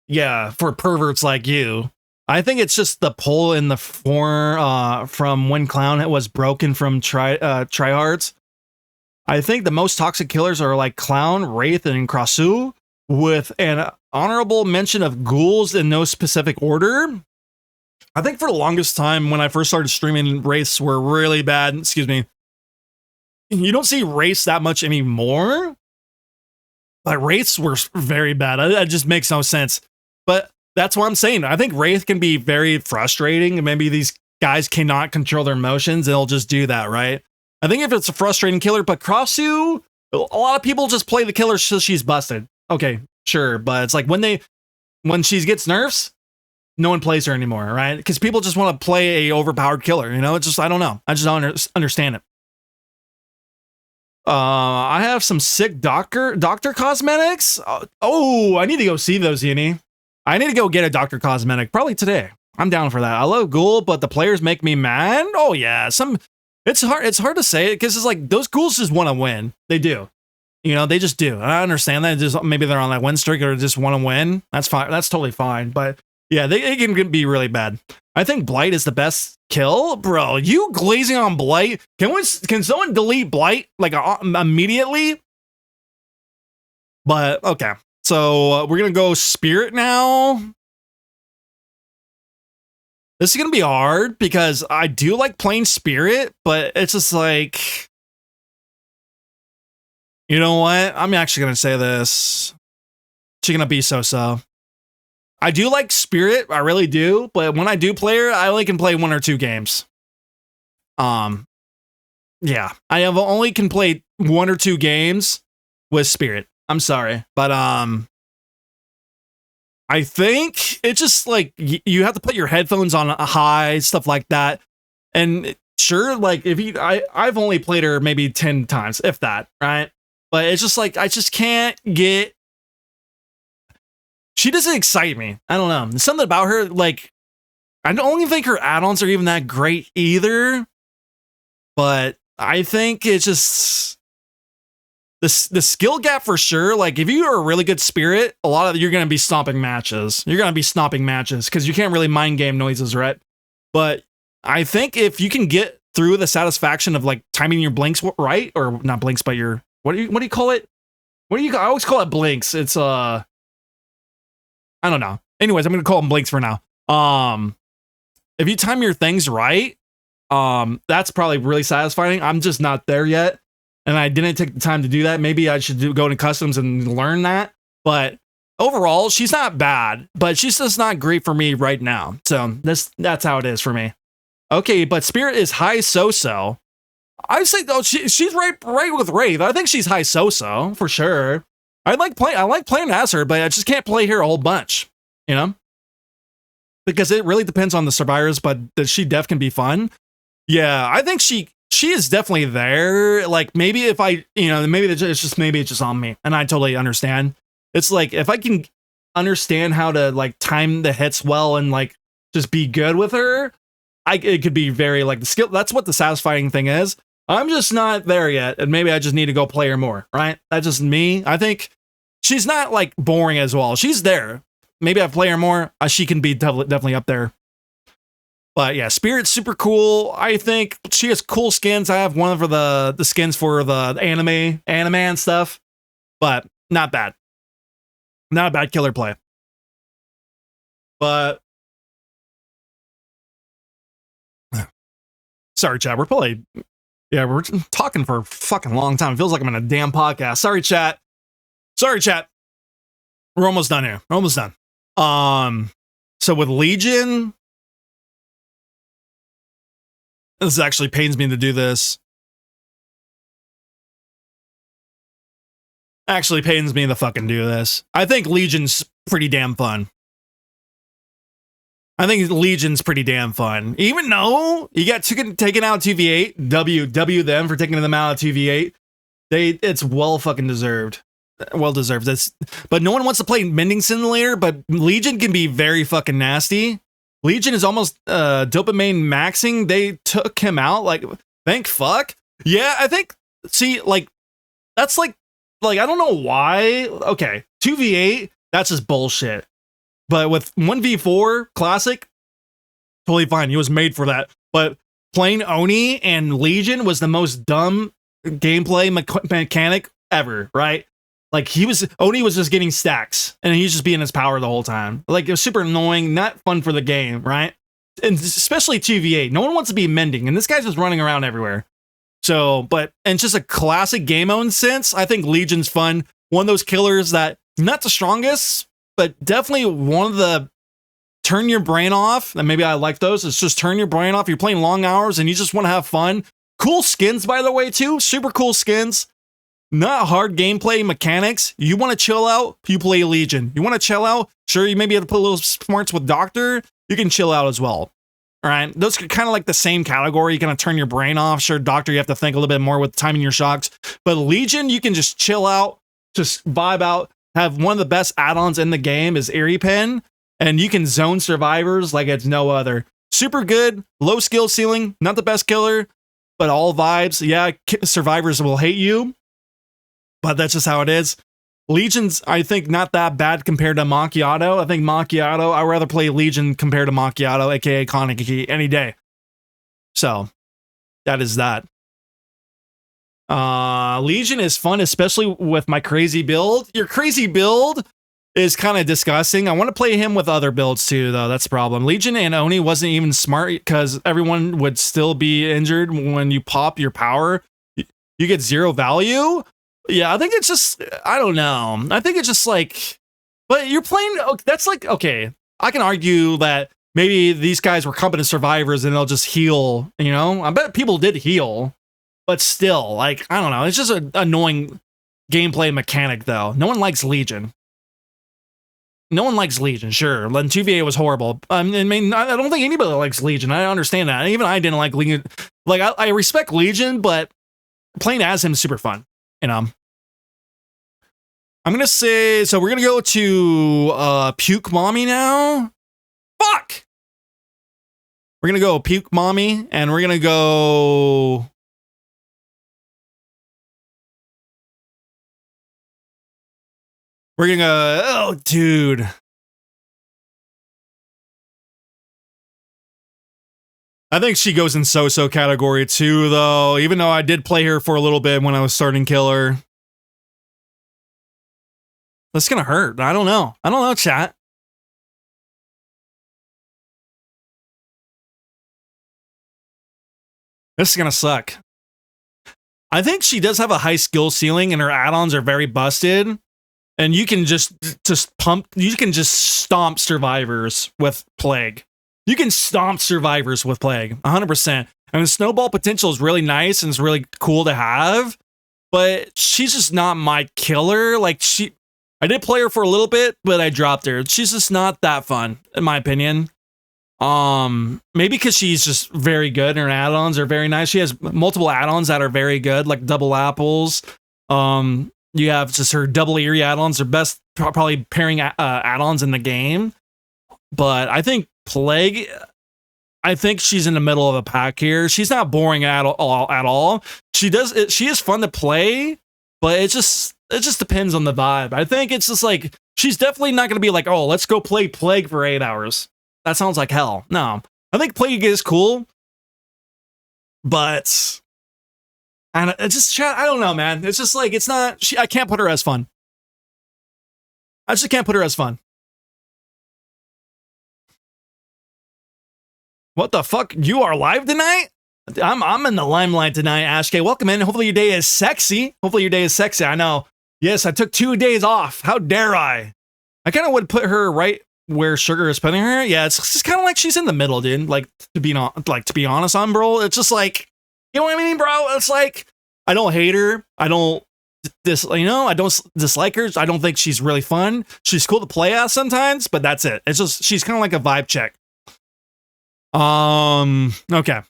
Yeah, for perverts like you. I think it's just the pull in the form from when Clown was broken from tryhards. I think the most toxic killers are like Clown, Wraith, and Krasu, with an honorable mention of ghouls in no specific order. I think for the longest time when I first started streaming, Wraiths were really bad. Excuse me. You don't see Wraiths that much anymore. But Wraiths were very bad. That just makes no sense. But that's what I'm saying. I think Wraith can be very frustrating. Maybe these guys cannot control their emotions. They'll just do that, right? I think if it's a frustrating killer, but Krasu, a lot of people just play the killer so she's busted. Okay, sure, but it's like when she gets nerfs, no one plays her anymore, right? Because people just want to play a overpowered killer. You know, it's just I don't know. I just don't understand it. I have some sick doctor cosmetics. Oh, I need to go see those, Yini. I need to go get a doctor cosmetic probably today. I'm down for that. I love Ghoul, but the players make me mad. Oh yeah, it's hard to say it because it's like those ghouls just want to win. They do. You know, they just do. And I understand that. Just maybe they're on that win streak or just want to win. That's fine. That's totally fine. But yeah, it can be really bad. I think Blight is the best kill, bro. You glazing on Blight? Can someone delete Blight like immediately? But okay, so we're gonna go Spirit now. This is gonna be hard because I do like playing Spirit, but it's just like, you know what? I'm actually gonna say this. She's gonna be so. I do like Spirit, I really do, but when I do play her, I only can play 1 or 2 games. Yeah, I have only can play 1 or 2 games with Spirit. I'm sorry, but I think it's just like you have to put your headphones on a high, stuff like that. And sure, like I've only played her maybe 10 times, if that, right? But it's just like I just can't get. She doesn't excite me. I don't know. There's something about her, like, I don't even think her add-ons are even that great either. But I think it's just the skill gap for sure. Like, if you are a really good Spirit, you're gonna be stomping matches. You're gonna be stomping matches because you can't really mind game noises, right? But I think if you can get through the satisfaction of like timing your blinks right, or not blinks, but your what do you call it? I always call it blinks. It's I don't know. Anyways, I'm gonna call them blinks for now. If you time your things right, that's probably really satisfying. I'm just not there yet, and I didn't take the time to do that. Maybe I should go to customs and learn that. But overall, she's not bad, but she's just not great for me right now. So that's how it is for me. Okay, but Spirit is high so. I say though she's right with Wraith. I think she's high so for sure. I like playing as her, but I just can't play her a whole bunch, you know? Because it really depends on the survivors, but the she def can be fun. Yeah, I think she is definitely there. Like maybe if I, maybe it's just on me, and I totally understand. It's like if I can understand how to like time the hits well and like just be good with her, it could be very like the skill. That's what the satisfying thing is. I'm just not there yet, and maybe I just need to go play her more, right? That's just me. I think she's not like boring as well. She's there. Maybe I play her more. She can be definitely up there. But yeah, Spirit's super cool. I think she has cool skins. I have one of the skins for the anime and stuff, but not bad. Not a bad killer play. But sorry, chat. We're talking for a fucking long time. It feels like I'm in a damn podcast. Sorry, chat. We're almost done here. We're almost done. So with Legion, this actually pains me to do this. Actually pains me to fucking do this. I think Legion's pretty damn fun. Even though you got taken out of TV8, W them for taking them out of TV8. It's well fucking deserved. Well deserved. But no one wants to play Mending Simulator, but Legion can be very fucking nasty. Legion is almost dopamine maxing. They took him out. Like, thank fuck. Yeah, I think, see, like, that's like I don't know why. Okay, 2v8, that's just bullshit. But with 1v4 Classic, totally fine. He was made for that. But playing Oni and Legion was the most dumb gameplay mechanic ever, right? Like Oni was just getting stacks and he's just being his power the whole time. Like it was super annoying, not fun for the game, right? And especially 2v8. No one wants to be mending, and this guy's just running around everywhere. So, and just a classic game mode sense, I think Legion's fun. One of those killers that not the strongest, but definitely one of the turn your brain off. And maybe I like those. It's just turn your brain off. You're playing long hours and you just want to have fun. Cool skins, by the way, too. Super cool skins. not hard gameplay mechanics. You want to chill out, you play Legion. You want to chill out, sure, you maybe have to put a little smarts with Doctor, you can chill out as well. All right, those are kind of like the same category. You're gonna turn your brain off. Sure, Doctor, you have to think a little bit more with timing your shocks. But Legion, you can just chill out, just vibe out. Have one of the best add-ons in the game is Eerie Pen, and you can zone survivors like it's no other. Super good, low skill ceiling, not the best killer, but all vibes. Yeah, survivors will hate you, but that's just how it is. Legion's, I think, not that bad compared to Macchiato. I think Macchiato, I'd rather play Legion compared to Macchiato, aka Kaneki, any day. So, that is that. Legion is fun, especially with my crazy build. Your crazy build is kind of disgusting. I want to play him with other builds too, though. That's the problem. Legion and Oni wasn't even smart because everyone would still be injured when you pop your power. You get 0 value. Yeah, I think it's just, I don't know. I think it's just like, but you're playing, that's like, okay, I can argue that maybe these guys were competent survivors and they'll just heal, you know? I bet people did heal, but still, like, I don't know. It's just an annoying gameplay mechanic, though. No one likes Legion. No one likes Legion, sure. Then 2VA was horrible. I mean, I don't think anybody likes Legion. I understand that. Even I didn't like Legion. Like, I respect Legion, but playing as him is super fun, you know? I'm gonna say, so we're gonna go to Puke Mommy now. Fuck! We're gonna go Puke Mommy, and we're gonna go... We're gonna go, oh, dude. I think she goes in so-so category too, though, even though I did play her for a little bit when I was starting Killer. That's gonna hurt. I don't know. I don't know, chat. This is gonna suck. I think she does have a high skill ceiling and her add-ons are very busted. And you can just pump, you can just stomp survivors with Plague. You can stomp survivors with Plague, 100%. I mean, snowball potential is really nice and it's really cool to have, but she's just not my killer. Like, I did play her for a little bit, but I dropped her. She's just not that fun, in my opinion. Maybe because she's just very good and her add-ons are very nice. She has multiple add-ons that are very good, like double apples. You have just her double Eerie add-ons, her best probably pairing add-ons in the game. But I think Plague, I think she's in the middle of the pack here. She's not boring at all. She is fun to play, but it just depends on the vibe. I think it's just like, she's definitely not going to be like, oh, let's go play Plague for 8 hours. That sounds like hell. No, I think Plague is cool, but and it's just, I don't know, man. It's just like, it's not, I can't put her as fun. I just can't put her as fun. What the fuck? You are live tonight? I'm in the limelight tonight, Ash K. Welcome in. Hopefully your day is sexy. I know. Yes, I took 2 days off. How dare I? I kind of would put her right where Sugar is putting her. Yeah, it's just kind of like she's in the middle, dude. Like, to be honest, bro, it's just like, you know what I mean, bro? It's like, I don't hate her. I don't I don't dislike her. I don't think she's really fun. She's cool to play as sometimes, but that's it. It's just, she's kind of like a vibe check. Okay.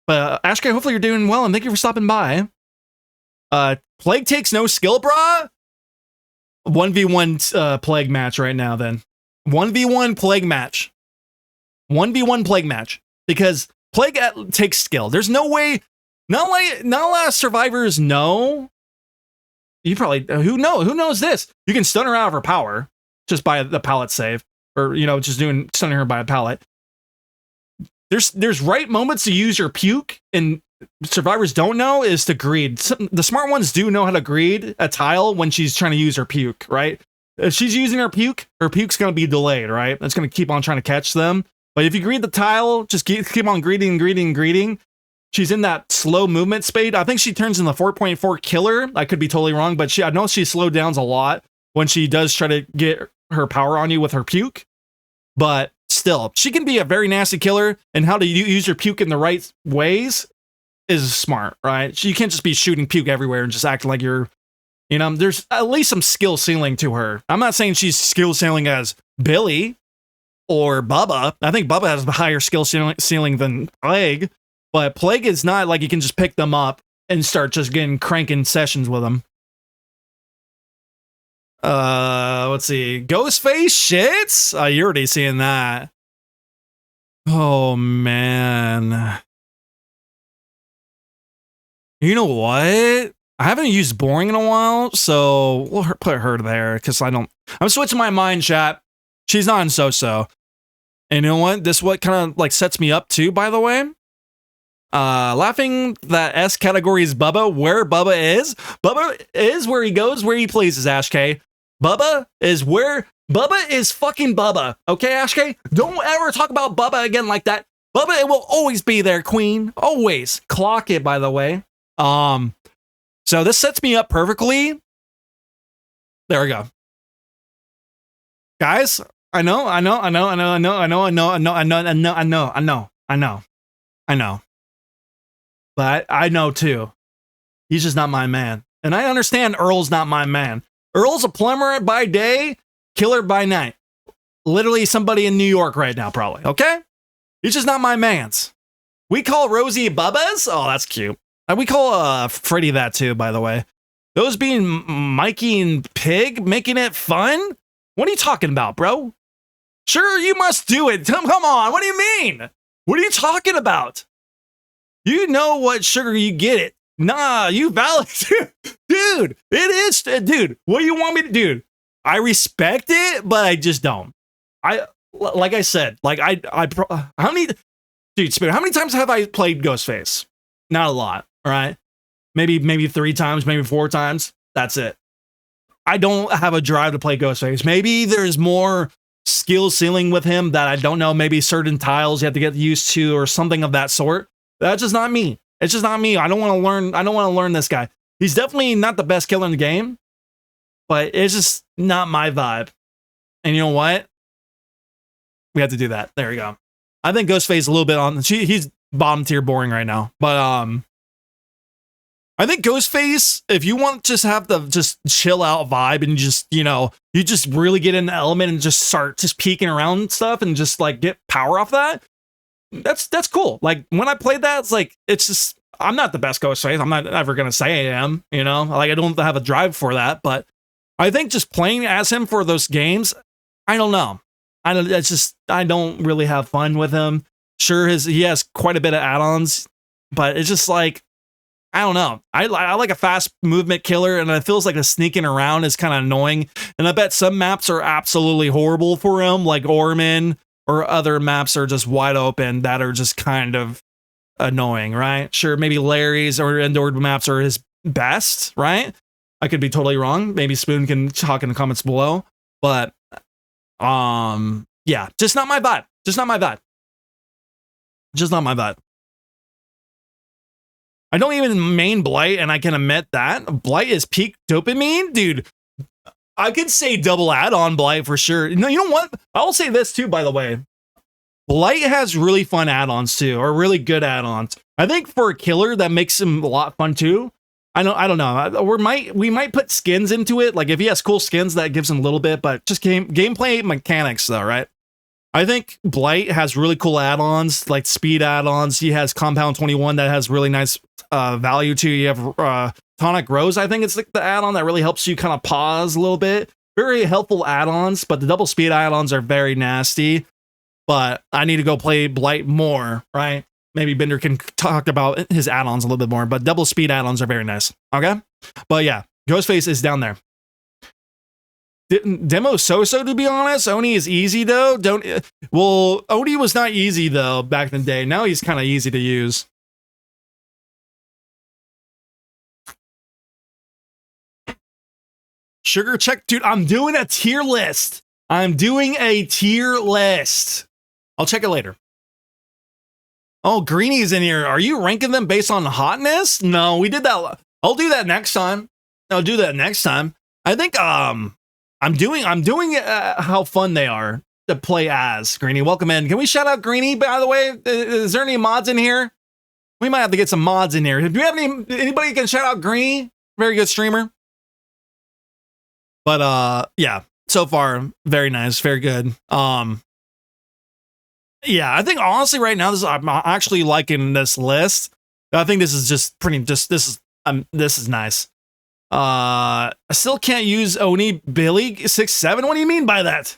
But Ashka, hopefully you're doing well, and thank you for stopping by. Plague takes no skill, brah? 1v1 Plague match right now, then. 1v1 Plague match. 1v1 Plague match. Because Plague takes skill. There's no way, not a lot of survivors know. You probably, who knows this? You can stun her out of her power just by the pallet save. Or, just stunning her by a pallet. There's right moments to use your puke, and survivors don't know is to greed. The smart ones do know how to greed a tile when she's trying to use her puke, right? If she's using her puke's going to be delayed, right? It's going to keep on trying to catch them. But if you greed the tile, just keep on greeting. She's in that slow movement speed. I think she turns into 4.4 killer. I could be totally wrong, but I know she slowed down a lot when she does try to get her power on you with her puke. But still, she can be a very nasty killer, and how to use your puke in the right ways is smart, right? You can't just be shooting puke everywhere and just acting like you're You know, there's at least some skill ceiling to her. I'm not saying she's skill ceiling as Billy or Bubba. I think Bubba has a higher skill ceiling than Plague, but Plague is not like you can just pick them up and start just getting cranking sessions with them. Let's see. Ghostface shits? You're already seeing that. Oh, man. You know what? I haven't used boring in a while, so we'll put her there because I'm switching my mind, chat. She's not in so-so. And you know what? This what kind of like sets me up too, by the way. Laughing that S category is Bubba, where Bubba is. Bubba is where he goes, where he pleases, Ash K. Bubba is fucking Bubba. Okay, Ash K? Don't ever talk about Bubba again like that. Bubba, it will always be there, queen. Always. Clock it, by the way. So this sets me up perfectly. There we go. Guys, I know. But I know too. He's just not my man. And I understand Earl's not my man. Earl's a plumber by day, killer by night. Literally somebody in New York right now, probably. Okay? He's just not my man's. We call Rosie Bubba's? Oh, that's cute. We call Freddy that too, by the way. Those being Mikey and Pig, making it fun? What are you talking about, bro? Sure, you must do it. Come on, what do you mean? What are you talking about? You know what sugar you get it. Nah, you valid. Dude, it is. Dude, what do you want me to do? I respect it, but I just don't. Like I said, like how many, dude, Spirit, how many times have I played Ghostface? Not a lot, all right? Maybe 3 times, maybe 4 times. That's it. I don't have a drive to play Ghostface. Maybe there's more skill ceiling with him that I don't know. Maybe certain tiles you have to get used to or something of that sort. That's just not me. It's just not me. I don't want to learn this guy. He's definitely not the best killer in the game, but it's just not my vibe. And you know what? We have to do that. There we go. I think Ghostface is a little bit on. He's bottom tier boring right now, but I think Ghostface, if you want to just have the just chill out vibe and just, you know, you just really get in the element and just start just peeking around stuff and just like get power off that. That's cool. Like when I played that, it's like, it's just, I'm not the best Ghostface. I'm not ever going to say I am, you know, like I don't have a drive for that, but I think just playing as him for those games, I don't know. I don't really have fun with him. Sure, he has quite a bit of add-ons, but it's just like, I don't know. I like a fast movement killer, and it feels like the sneaking around is kind of annoying. And I bet some maps are absolutely horrible for him, like Orman, or other maps are just wide open that are just kind of annoying, right? Sure, maybe Larry's or Endor maps are his best, right? I could be totally wrong. Maybe Spoon can talk in the comments below, but yeah, just not my vibe. Just not my vibe. Just not my vibe. I don't even main Blight, and I can admit that. Blight is peak dopamine? Dude, I could say double add-on Blight for sure. No, you know what? I'll say this too, by the way. Blight has really fun add-ons too, or really good add-ons. I think for a killer, that makes him a lot fun too. I don't know. We might put skins into it. Like if he has cool skins, that gives him a little bit, but just gameplay mechanics though, right? I think Blight has really cool add-ons, like speed add-ons. He has Compound 21 that has really nice value to you. You have Tonic Rose, I think it's like the add-on that really helps you kind of pause a little bit. Very helpful add-ons, but the double speed add-ons are very nasty. But I need to go play Blight more, right? Maybe Bender can talk about his add-ons a little bit more, but double speed add-ons are very nice. Okay? But yeah, Ghostface is down there. Demo so-so, to be honest. Oni is easy though. Oni was not easy though back in the day. Now he's kind of easy to use. Sugar check, dude. I'm doing a tier list. I'll check it later. Oh, Greenie's in here. Are you ranking them based on hotness? No, we did that. I'll do that next time. I think I'm doing how fun they are to play as. Greenie, welcome in. Can we shout out Greenie, by the way? Is there any mods in here? We might have to get some mods in here. Do you have anybody can shout out Greenie? Very good streamer. But yeah, so far very nice, very good. Yeah, I think honestly right now I'm actually liking this list. I think this is just this is nice. I still can't use Oni Billy 6-7. What do you mean by that?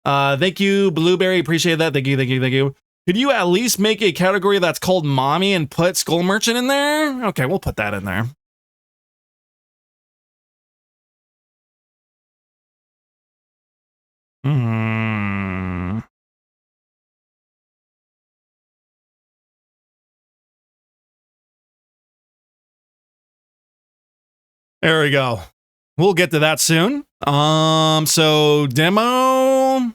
Thank you, Blueberry. Appreciate that. Thank you. Could you at least make a category that's called Mommy and put Skull Merchant in there? Okay, we'll put that in there. There we go. We'll get to that soon. So demo.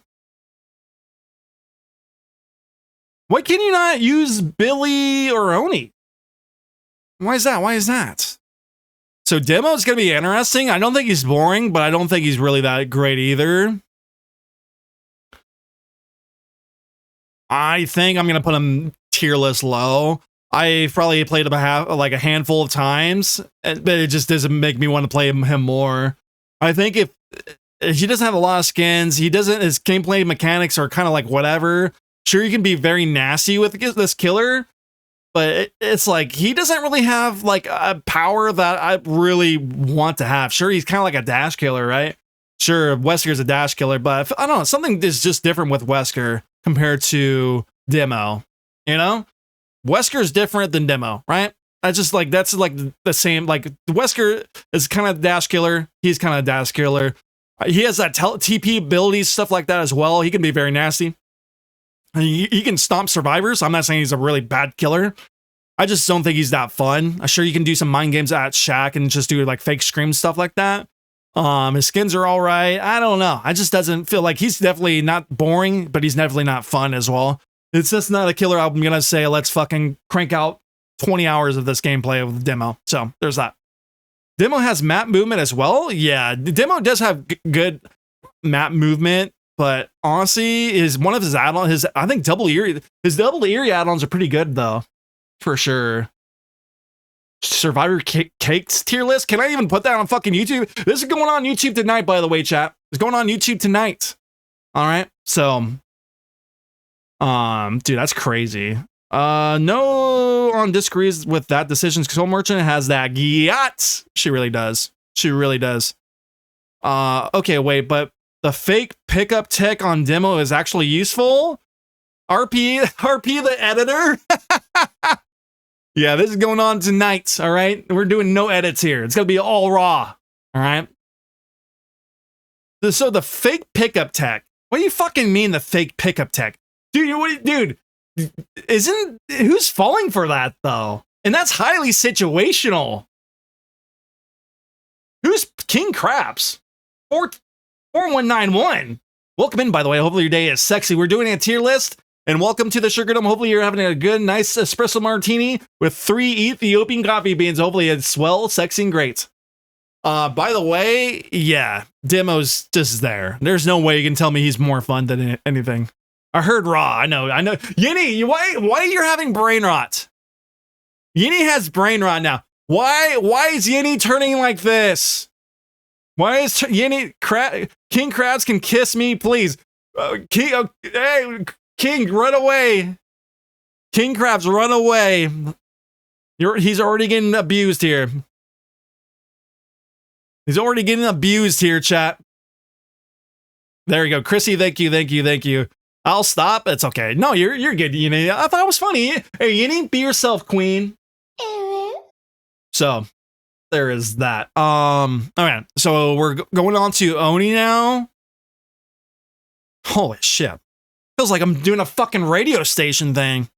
Why can you not use Billy or Oni? Why is that? So demo is going to be interesting. I don't think he's boring, but I don't think he's really that great either. I think I'm going to put him tier list low. I've probably played him a handful of times, but it just doesn't make me want to play him more. I think if he doesn't have a lot of skins, his gameplay mechanics are kind of like whatever. Sure, you can be very nasty with this killer, but it's like he doesn't really have like a power that I really want to have. Sure, he's kind of like a dash killer, right? Sure, Wesker's a dash killer, but I don't know, something is just different with Wesker compared to Demo, you know? Wesker's different than Demo, right? That's like the same. Like Wesker is kind of dash killer. He's kind of dash killer. He has that TP abilities, stuff like that as well. He can be very nasty. He can stomp survivors. I'm not saying he's a really bad killer. I just don't think he's that fun. I'm sure you can do some mind games at Shack and just do like fake scream stuff like that. His skins are all right. I don't know. I just doesn't feel like he's definitely not boring, but he's definitely not fun as well. It's just not a killer album. I'm gonna say let's fucking crank out 20 hours of this gameplay with Demo. So there's that. Demo has map movement as well. Yeah, Demo does have good map movement, but honestly, is one of his add-ons. I think his double Eerie add-ons are pretty good though, for sure. Survivor Cakes tier list. Can I even put that on fucking YouTube? This is going on YouTube tonight, by the way, chat. It's going on YouTube tonight. All right, so. Dude, that's crazy. No one disagrees with that decision. Soul Merchant has that yacht. She really does. Okay, wait, but the fake pickup tech on Demo is actually useful? RP the editor? Yeah, this is going on tonight, all right? We're doing no edits here. It's gonna be all raw, all right? So the fake pickup tech. What do you fucking mean the fake pickup tech? Dude, who's falling for that though? And that's highly situational. Who's King Craps? 4191. Welcome in, by the way. Hopefully your day is sexy. We're doing a tier list, and welcome to the Sugar Dome. Hopefully you're having a good, nice espresso martini with 3 Ethiopian coffee beans. Hopefully it's swell, sexy, and great. By the way, yeah, Demo's just there. There's no way you can tell me he's more fun than anything. I heard raw. I know. Yinny, why you're having brain rot? Yinny has brain rot now. Why is Yinny turning like this? Why is Yinny King Krabs can kiss me, please? King, run away. King Krabs, run away. He's already getting abused here. He's already getting abused here, chat. There you go. Chrissy, thank you. I'll stop. It's okay. No, you're good, Yinny. I thought it was funny. Hey, Yinny, be yourself, queen. So, there is that. Okay, so we're going on to Oni now. Holy shit. Feels like I'm doing a fucking radio station thing.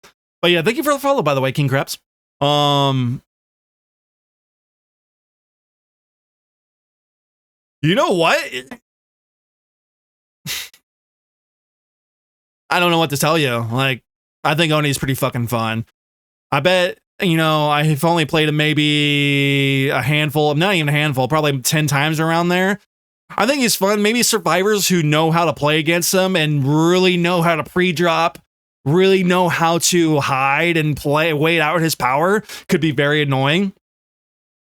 But yeah, thank you for the follow, by the way, King Krebs. You know what? I don't know what to tell you. Like, I think Oni's pretty fucking fun. I bet, I've only played him maybe a handful, not even a handful, probably 10 times around there. I think he's fun. Maybe survivors who know how to play against him and really know how to pre-drop, really know how to hide and wait out his power could be very annoying.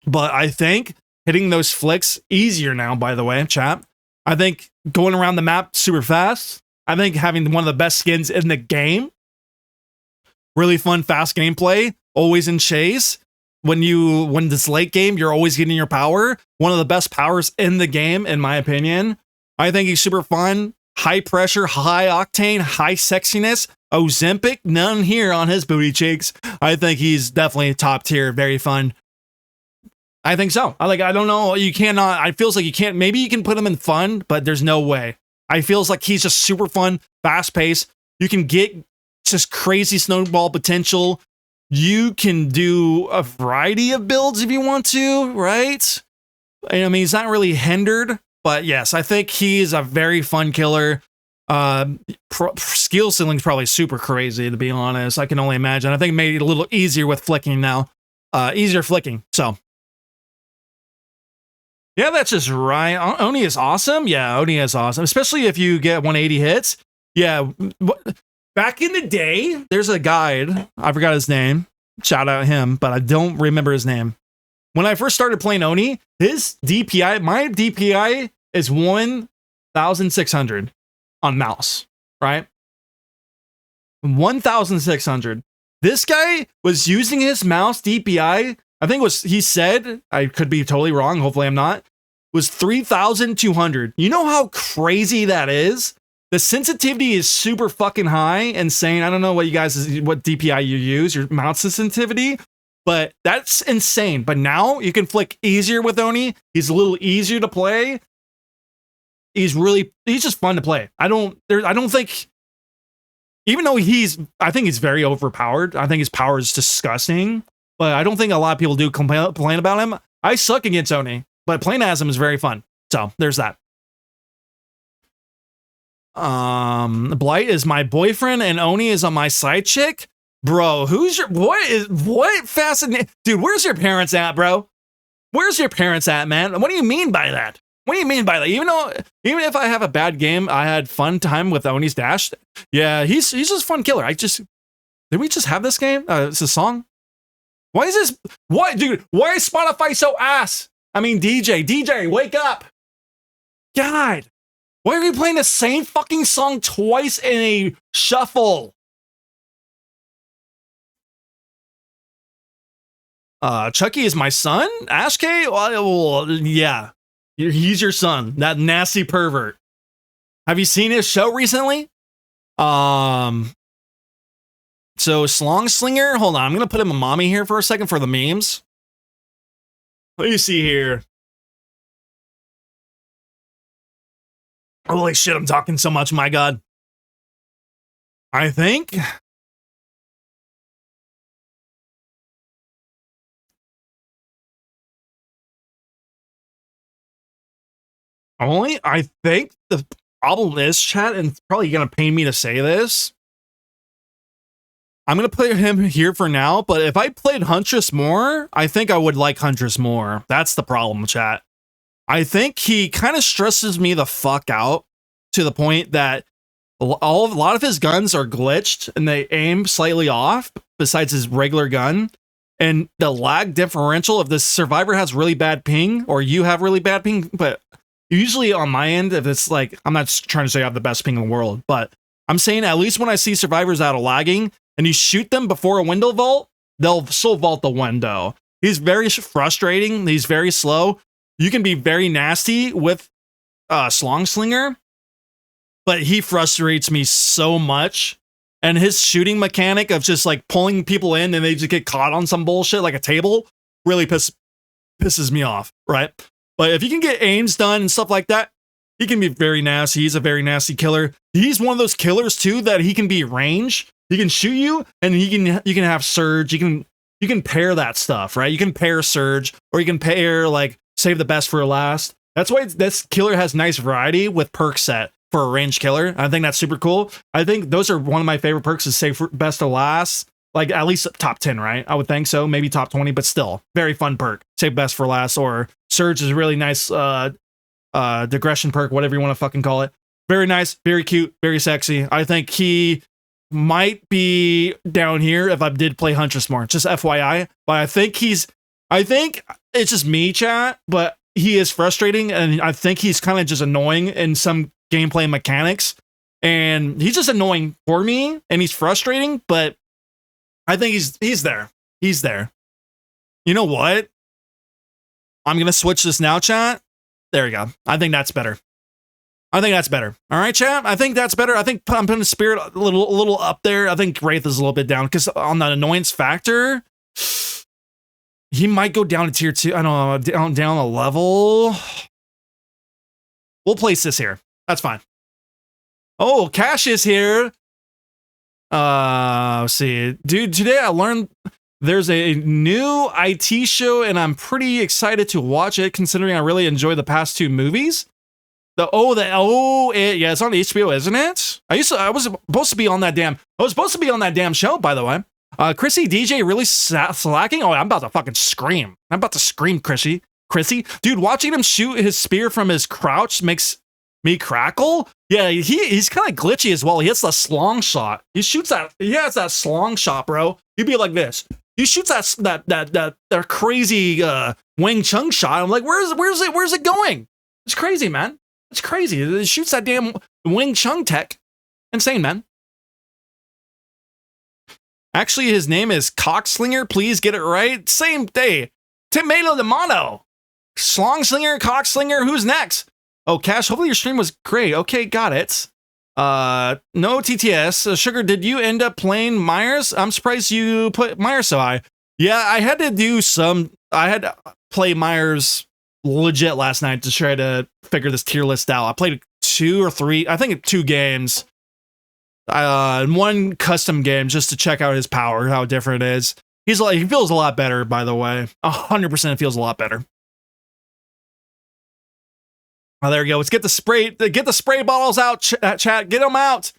But I think hitting those flicks easier now, by the way, chat. I think going around the map super fast. I think having one of the best skins in the game. Really fun, fast gameplay. Always in chase. When this late game, you're always getting your power. One of the best powers in the game, in my opinion. I think he's super fun. High pressure, high octane, high sexiness. Ozempic, none here on his booty cheeks. I think he's definitely top tier, very fun. I think so. I don't know. You cannot. It feels like you can't. Maybe you can put him in fun, but there's no way. I feels like he's just super fun, fast paced. You can get just crazy snowball potential. You can do a variety of builds if you want to, right? I mean, he's not really hindered, but yes, I think he's a very fun killer. Skill ceiling's probably super crazy, to be honest. I can only imagine. I think it made it a little easier with flicking now. Easier flicking. So. Yeah, that's just right. Oni is awesome. Yeah, Oni is awesome, especially if you get 180 hits. Yeah, back in the day, there's a guide. I forgot his name. Shout out him, but I don't remember his name. When I first started playing Oni, his DPI, my DPI is 1,600 on mouse, right? 1,600. This guy was using his mouse DPI. I think he said, I could be totally wrong, hopefully I'm not, was 3,200. You know how crazy that is? The sensitivity is super fucking high, insane. I don't know what DPI you use, your mouse sensitivity, but that's insane. But now you can flick easier with Oni. He's a little easier to play. He's just fun to play. I don't think, even though I think he's very overpowered. I think his power is disgusting. But I don't think a lot of people do complain about him. I suck against Oni, but playing as him is very fun. So there's that. Blight is my boyfriend and Oni is on my side chick. Bro, what fascinating? Dude, where's your parents at, bro? Where's your parents at, man? What do you mean by that? What do you mean by that? Even if I have a bad game, I had fun time with Oni's Dash. Yeah, he's just a fun killer. Did we just have this game? It's a song. Why is this? What, dude? Why is Spotify so ass? I mean, DJ, wake up. God, why are we playing the same fucking song twice in a shuffle? Chucky is my son? Ash K? Well, yeah. He's your son. That nasty pervert. Have you seen his show recently? So Slong Slinger, hold on. I'm going to put him a mommy here for a second for the memes. Let me see here. Holy shit, I'm talking so much, my God. I think. I think the problem is, chat, and it's probably going to pain me to say this. I'm going to put him here for now, but if I played Huntress more, I think I would like Huntress more. That's the problem, chat. I think he kind of stresses me the fuck out to the point that a lot of his guns are glitched and they aim slightly off besides his regular gun. And the lag differential, if the survivor has really bad ping or you have really bad ping, but usually on my end, if it's like, I'm not trying to say I have the best ping in the world, but I'm saying at least when I see survivors out of lagging, and you shoot them before a window vault, they'll still vault the window. He's very frustrating. He's very slow. You can be very nasty with Slong Slinger, but he frustrates me so much. And his shooting mechanic of just like pulling people in and they just get caught on some bullshit like a table really pisses me off, right? But if you can get aims done and stuff like that, he can be very nasty. He's a very nasty killer. He's one of those killers too that he can be range. He can shoot you, and you can have Surge. You can pair that stuff, right? You can pair Surge, or you can pair like save the best for last. That's why this killer has nice variety with perk set for a range killer. I think that's super cool. I think those are one of my favorite perks is save for best to last, like at least top 10, right? I would think so, maybe top 20, but still very fun perk. Save best for last, or Surge is a really nice digression perk, whatever you want to fucking call it. Very nice, very cute, very sexy. I think he might be down here if I did play Huntress more, just FYI, but I think he's I think it's just me, chat, but he is frustrating, and I think he's kind of just annoying in some gameplay mechanics. And he's just annoying for me, and he's frustrating, but I think he's there. He's there. You know what? I'm gonna switch this now, chat. There we go. I think that's better. I think that's better. All right, chat. I think that's better. I think I'm putting Spirit a little up there. I think Wraith is a little bit down because on the annoyance factor, he might go down to tier 2. I don't know, down a level. We'll place this here. That's fine. Oh, Cash is here. Let's see. Dude, today I learned there's a new IT show and I'm pretty excited to watch it considering I really enjoy the past 2 movies. Yeah, it's on HBO, isn't it? I was supposed to be on that damn show, by the way. Chrissy DJ really slacking. Oh, I'm about to fucking scream. I'm about to scream, Chrissy. Dude, watching him shoot his spear from his crouch makes me crackle. Yeah, he's kind of glitchy as well. He hits the slong shot. He has that slong shot, bro. He'd be like this. He shoots that crazy Wing Chun shot. I'm like, where's it going? It's crazy, man. It's crazy. It shoots that damn Wing Chun tech. Insane, man. Actually, his name is Cockslinger. Please get it right. Same day. Tomato de Mono. Slongslinger, Cockslinger. Who's next? Oh, Cash, hopefully your stream was great. Okay, got it. No TTS. Sugar, did you end up playing Myers? I'm surprised you put Myers so high. Yeah, I had to play Myers legit last night to try to figure this tier list out. I played 2 or 3, I think 2 games. One custom game just to check out his power, how different it is. He feels a lot better, by the way. 100% feels a lot better. Oh, there we go. Let's get the spray bottles out, chat. Get them out.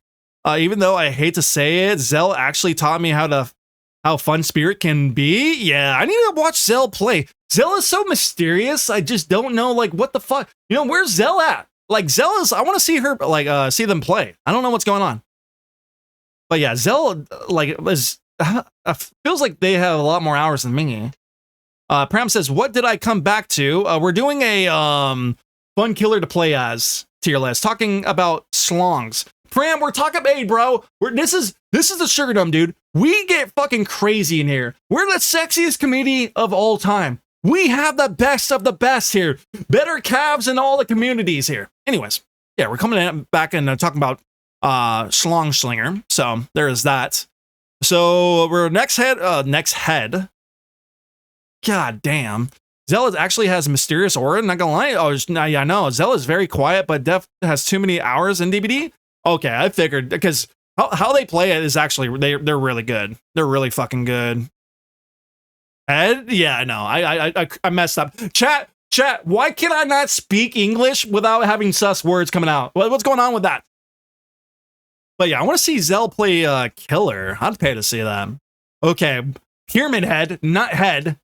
Even though I hate to say it, Zell actually taught me how fun Spirit can be. Yeah, I need to watch Zell play. Zell is so mysterious. I just don't know, like, what the fuck. You know, where's Zell at? Like, Zell is. I want to see her, like, see them play. I don't know what's going on. But yeah, Zell, like, feels like they have a lot more hours than me. Pram says, "What did I come back to? We're doing a fun killer to play as tier list, talking about slongs. Pram, we're talking, hey, bro. This is the Sugar Dome, dude. We get fucking crazy in here. We're the sexiest community of all time. We have the best of the best here. Better calves in all the communities here. Anyways, yeah, we're coming back and talking about Slongslinger. So there is that. So we're next head. God damn. Zell actually has a mysterious aura, not gonna lie. Oh, yeah, I know. Zell is very quiet, but Def has too many hours in DBD. Okay, I figured, because how they play it is actually, they're really good. They're really fucking good. Ed? Yeah, I know. I messed up. Chat, why can I not speak English without having sus words coming out? What's going on with that? But yeah, I want to see Zell play Killer. I'd pay to see that. Okay, Pyramid Head, not Head.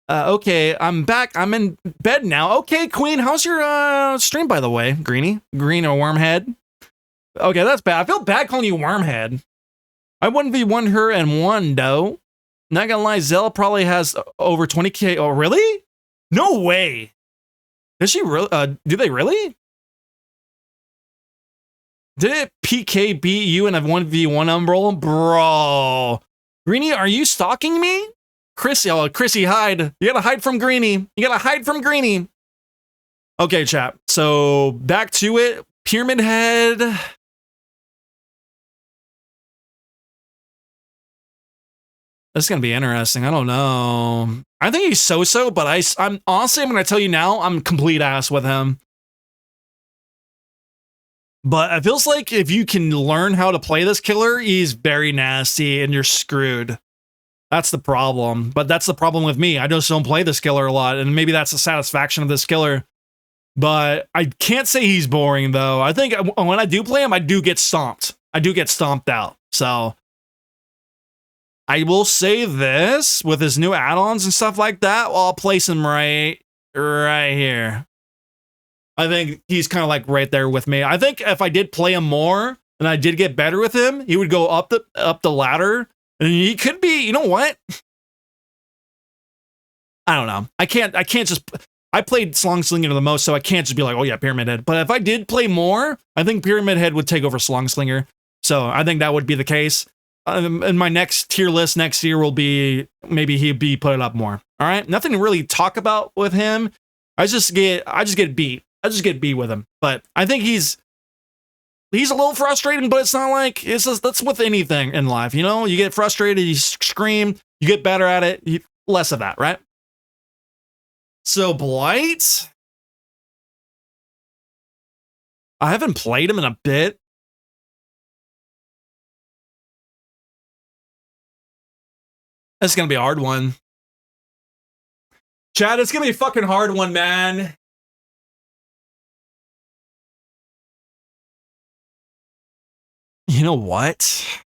Okay, I'm back. I'm in bed now. Okay, Queen, how's your stream, by the way? Green or Wormhead? Okay, that's bad. I feel bad calling you Wormhead. I wouldn't be one her and one, though. Not gonna lie, Zell probably has over 20k. Oh, really? No way. Does she really? Do they really? Did it PK beat you in a 1v1 Umbral? Bro. Greenie, are you stalking me? Chrissy, hide. You gotta hide from Greenie. Okay, chat. So back to it. Pyramid Head. This is gonna be interesting. I don't know. I think he's so-so, but I'm honestly, I'm gonna tell you now, I'm complete ass with him. But it feels like if you can learn how to play this killer, he's very nasty and you're screwed. That's the problem. But that's the problem with me. I just don't play this killer a lot, and maybe that's the satisfaction of this killer. But I can't say he's boring, though. I think when I do play him, I do get stomped. I do get stomped out. So I will say this, with his new add-ons and stuff like that, I'll place him right here. I think he's kind of like right there with me. I think if I did play him more and I did get better with him, he would go up the ladder. And he could be, you know what? I don't know. I can't just. I played Slongslinger the most, so I can't just be like, oh yeah, Pyramid Head. But if I did play more, I think Pyramid Head would take over Slongslinger. So I think that would be the case. And my next tier list next year will be maybe he'd be put up more. All right, nothing to really talk about with him. I just get beat. I just get beat with him. But I think he's a little frustrating, but it's not like it's just that's with anything in life. You know, you get frustrated, you scream, you get better at it. Less of that, right? So Blight, I haven't played him in a bit. That's gonna be a hard one. Chad, it's gonna be a fucking hard one, man. You know what?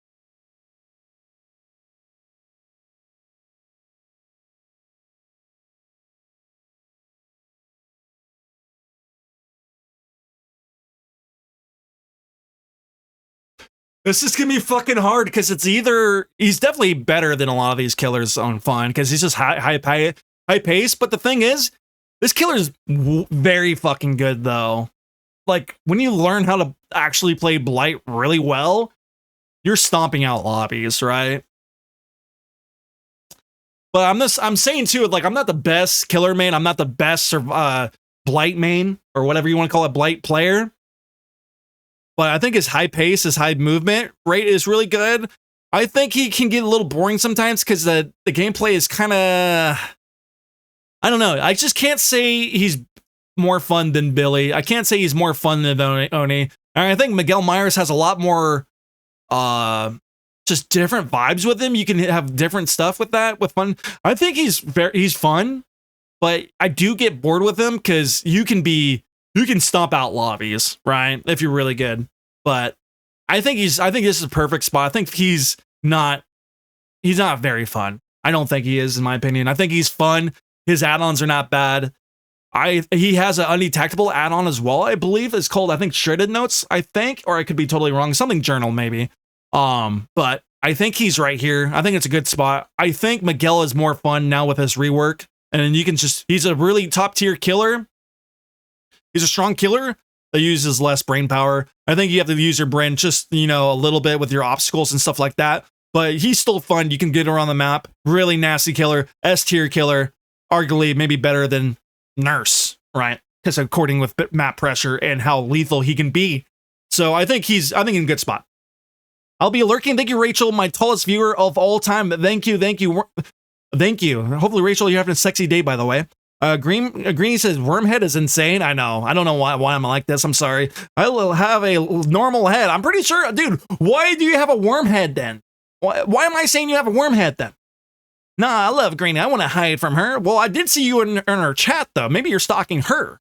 This is gonna be fucking hard because it's either he's definitely better than a lot of these killers on Fun because he's just high pace. But the thing is, this killer's very fucking good though. Like when you learn how to actually play Blight really well, you're stomping out lobbies, right? But I'm saying too, like I'm not the best killer main. I'm not the best Blight main or whatever you want to call it, Blight player. But I think his high pace, his high movement rate is really good. I think he can get a little boring sometimes because the gameplay is kind of, I don't know. I just can't say he's more fun than Billy. I can't say he's more fun than Oni. And I think Miguel Myers has a lot more just different vibes with him. You can have different stuff with that, with fun. I think he's fun, but I do get bored with him because you can stomp out lobbies, right? If you're really good. But I think this is a perfect spot. I think he's not very fun. I don't think he is, in my opinion. I think he's fun. His add-ons are not bad. He has an undetectable add-on as well, I believe. It's called, I think, Shredded Notes, I think, or I could be totally wrong. Something journal, maybe. But I think he's right here. I think it's a good spot. I think Miguel is more fun now with his rework. And then you can he's a really top-tier killer. He's a strong killer that uses less brain power. I think you have to use your brain just, a little bit with your obstacles and stuff like that. But he's still fun. You can get around the map. Really nasty killer. S-tier killer. Arguably maybe better than Nurse, right? Because according with map pressure and how lethal he can be. So I think in a good spot. I'll be lurking. Thank you, Rachel, my tallest viewer of all time. Thank you. Hopefully, Rachel, you're having a sexy day, by the way. Greeny says Wormhead is insane. I know. I don't know why I'm like this. I'm sorry. I will have a normal head. I'm pretty sure, dude. Why do you have a worm head then? Why am I saying you have a worm head then? Nah, I love Greeny. I want to hide from her. Well, I did see you in her chat though. Maybe you're stalking her.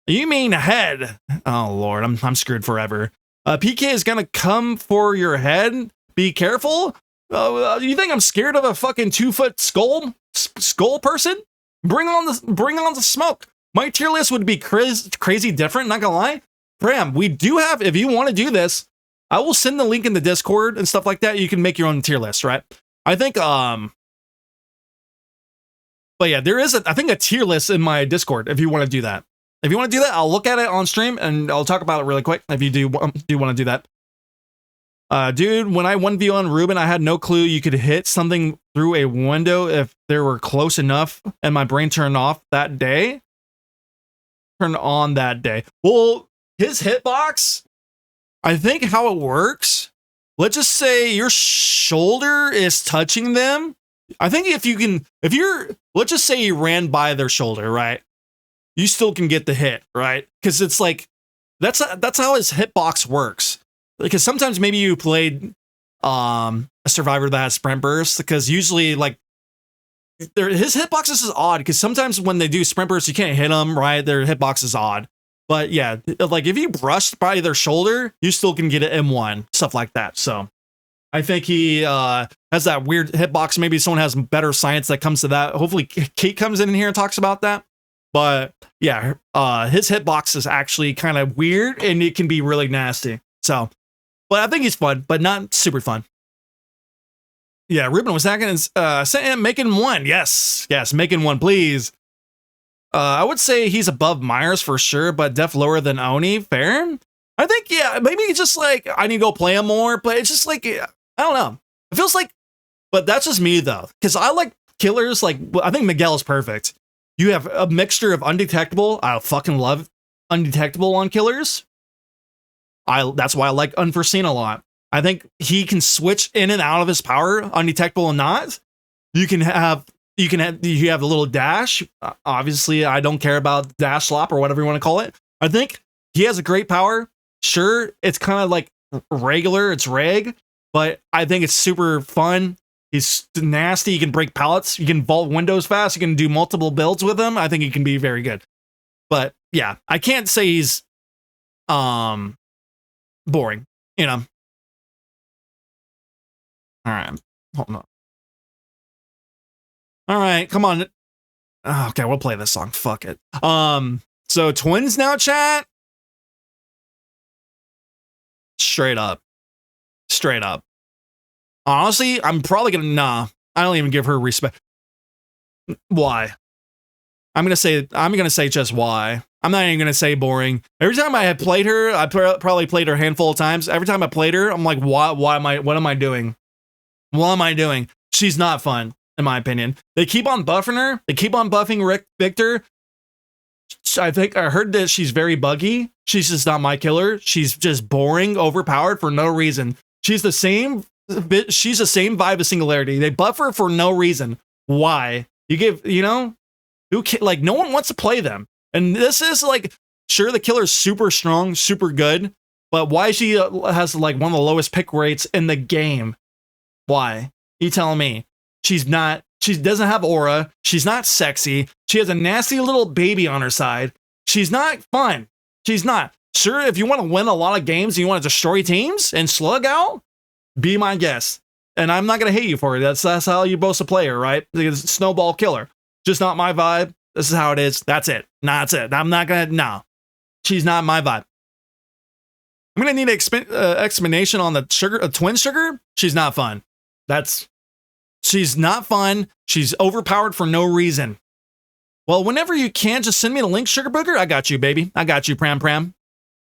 You mean head? Oh Lord, I'm screwed forever. PK is gonna come for your head. Be careful. You think I'm scared of a fucking 2-foot skull person? Bring on the smoke. My tier list would be crazy different, not gonna lie. Bram, we do have, if you want to do this, I will send the link in the Discord and stuff like that. You can make your own tier list, right? I think, but yeah, there is I think a tier list in my Discord if you want to do that. If you want to do that, I'll look at it on stream and I'll talk about it really quick if you do want to do that. Dude, when I 1v on Ruben, I had no clue you could hit something through a window if they were close enough, and my brain turned on that day. Well, his hitbox, I think how it works, let's just say your shoulder is touching them. I think let's just say you ran by their shoulder, right? You still can get the hit, right? Because it's like, that's how his hitbox works. Because sometimes maybe you played a survivor that has sprint burst, because usually like his hitbox is odd, because sometimes when they do sprint burst you can't hit them, right? Their hitbox is odd. But yeah, like if you brushed by their shoulder, you still can get an M1, stuff like that. So I think he has that weird hitbox. Maybe someone has better science that comes to that. Hopefully Kate comes in here and talks about that. But yeah, his hitbox is actually kind of weird and it can be really nasty. So, but I think he's fun, but not super fun. Yeah, Ruben was hacking and making one. Yes, making one, please. I would say he's above Myers for sure, but def lower than Oni. Fair. I think, yeah, maybe it's just like I need to go play him more, but it's just like I don't know. It feels like, but that's just me though, because I like killers. Like I think Miguel is perfect. You have a mixture of undetectable. I fucking love undetectable on killers. That's why I like unforeseen a lot. I think he can switch in and out of his power, undetectable and not. You have a little dash. Obviously, I don't care about dash slop or whatever you want to call it. I think he has a great power. Sure, it's kind of like regular, it's reg, but I think it's super fun. He's nasty. He can break pallets. You can vault windows fast. You can do multiple builds with him. I think he can be very good. But yeah, I can't say he's boring, you know. All right, hold on. All right, come on. Oh, okay, we'll play this song. Fuck it. So twins now, chat. Straight up. Honestly, I'm probably gonna I don't even give her respect. Why? I'm gonna say just why. I'm not even gonna say boring. Every time I had played her, I probably played her a handful of times. Every time I played her, I'm like, what am I doing? What am I doing? She's not fun, in my opinion. They keep on buffing her. They keep on buffing Victor. I think I heard that she's very buggy. She's just not my killer. She's just boring, overpowered for no reason. She's the same vibe as Singularity. They buff her for no reason. Why? Like, no one wants to play them. And this is like, sure, the killer's super strong, super good, but why she has like one of the lowest pick rates in the game? Why? You telling me? She doesn't have aura. She's not sexy. She has a nasty little baby on her side. She's not fun. She's not. Sure, if you want to win a lot of games and you want to destroy teams and slug out, be my guest. And I'm not going to hate you for it. That's how you're supposed to play her, right? It's snowball killer. Just not my vibe. This is how it is. That's it. That's it. I'm not going to, no. She's not my vibe. I'm going to need an explanation on the twin sugar. She's not fun. She's not fun. She's overpowered for no reason. Well, whenever you can, just send me the link, Sugar Booger. I got you, baby. I got you, Pram.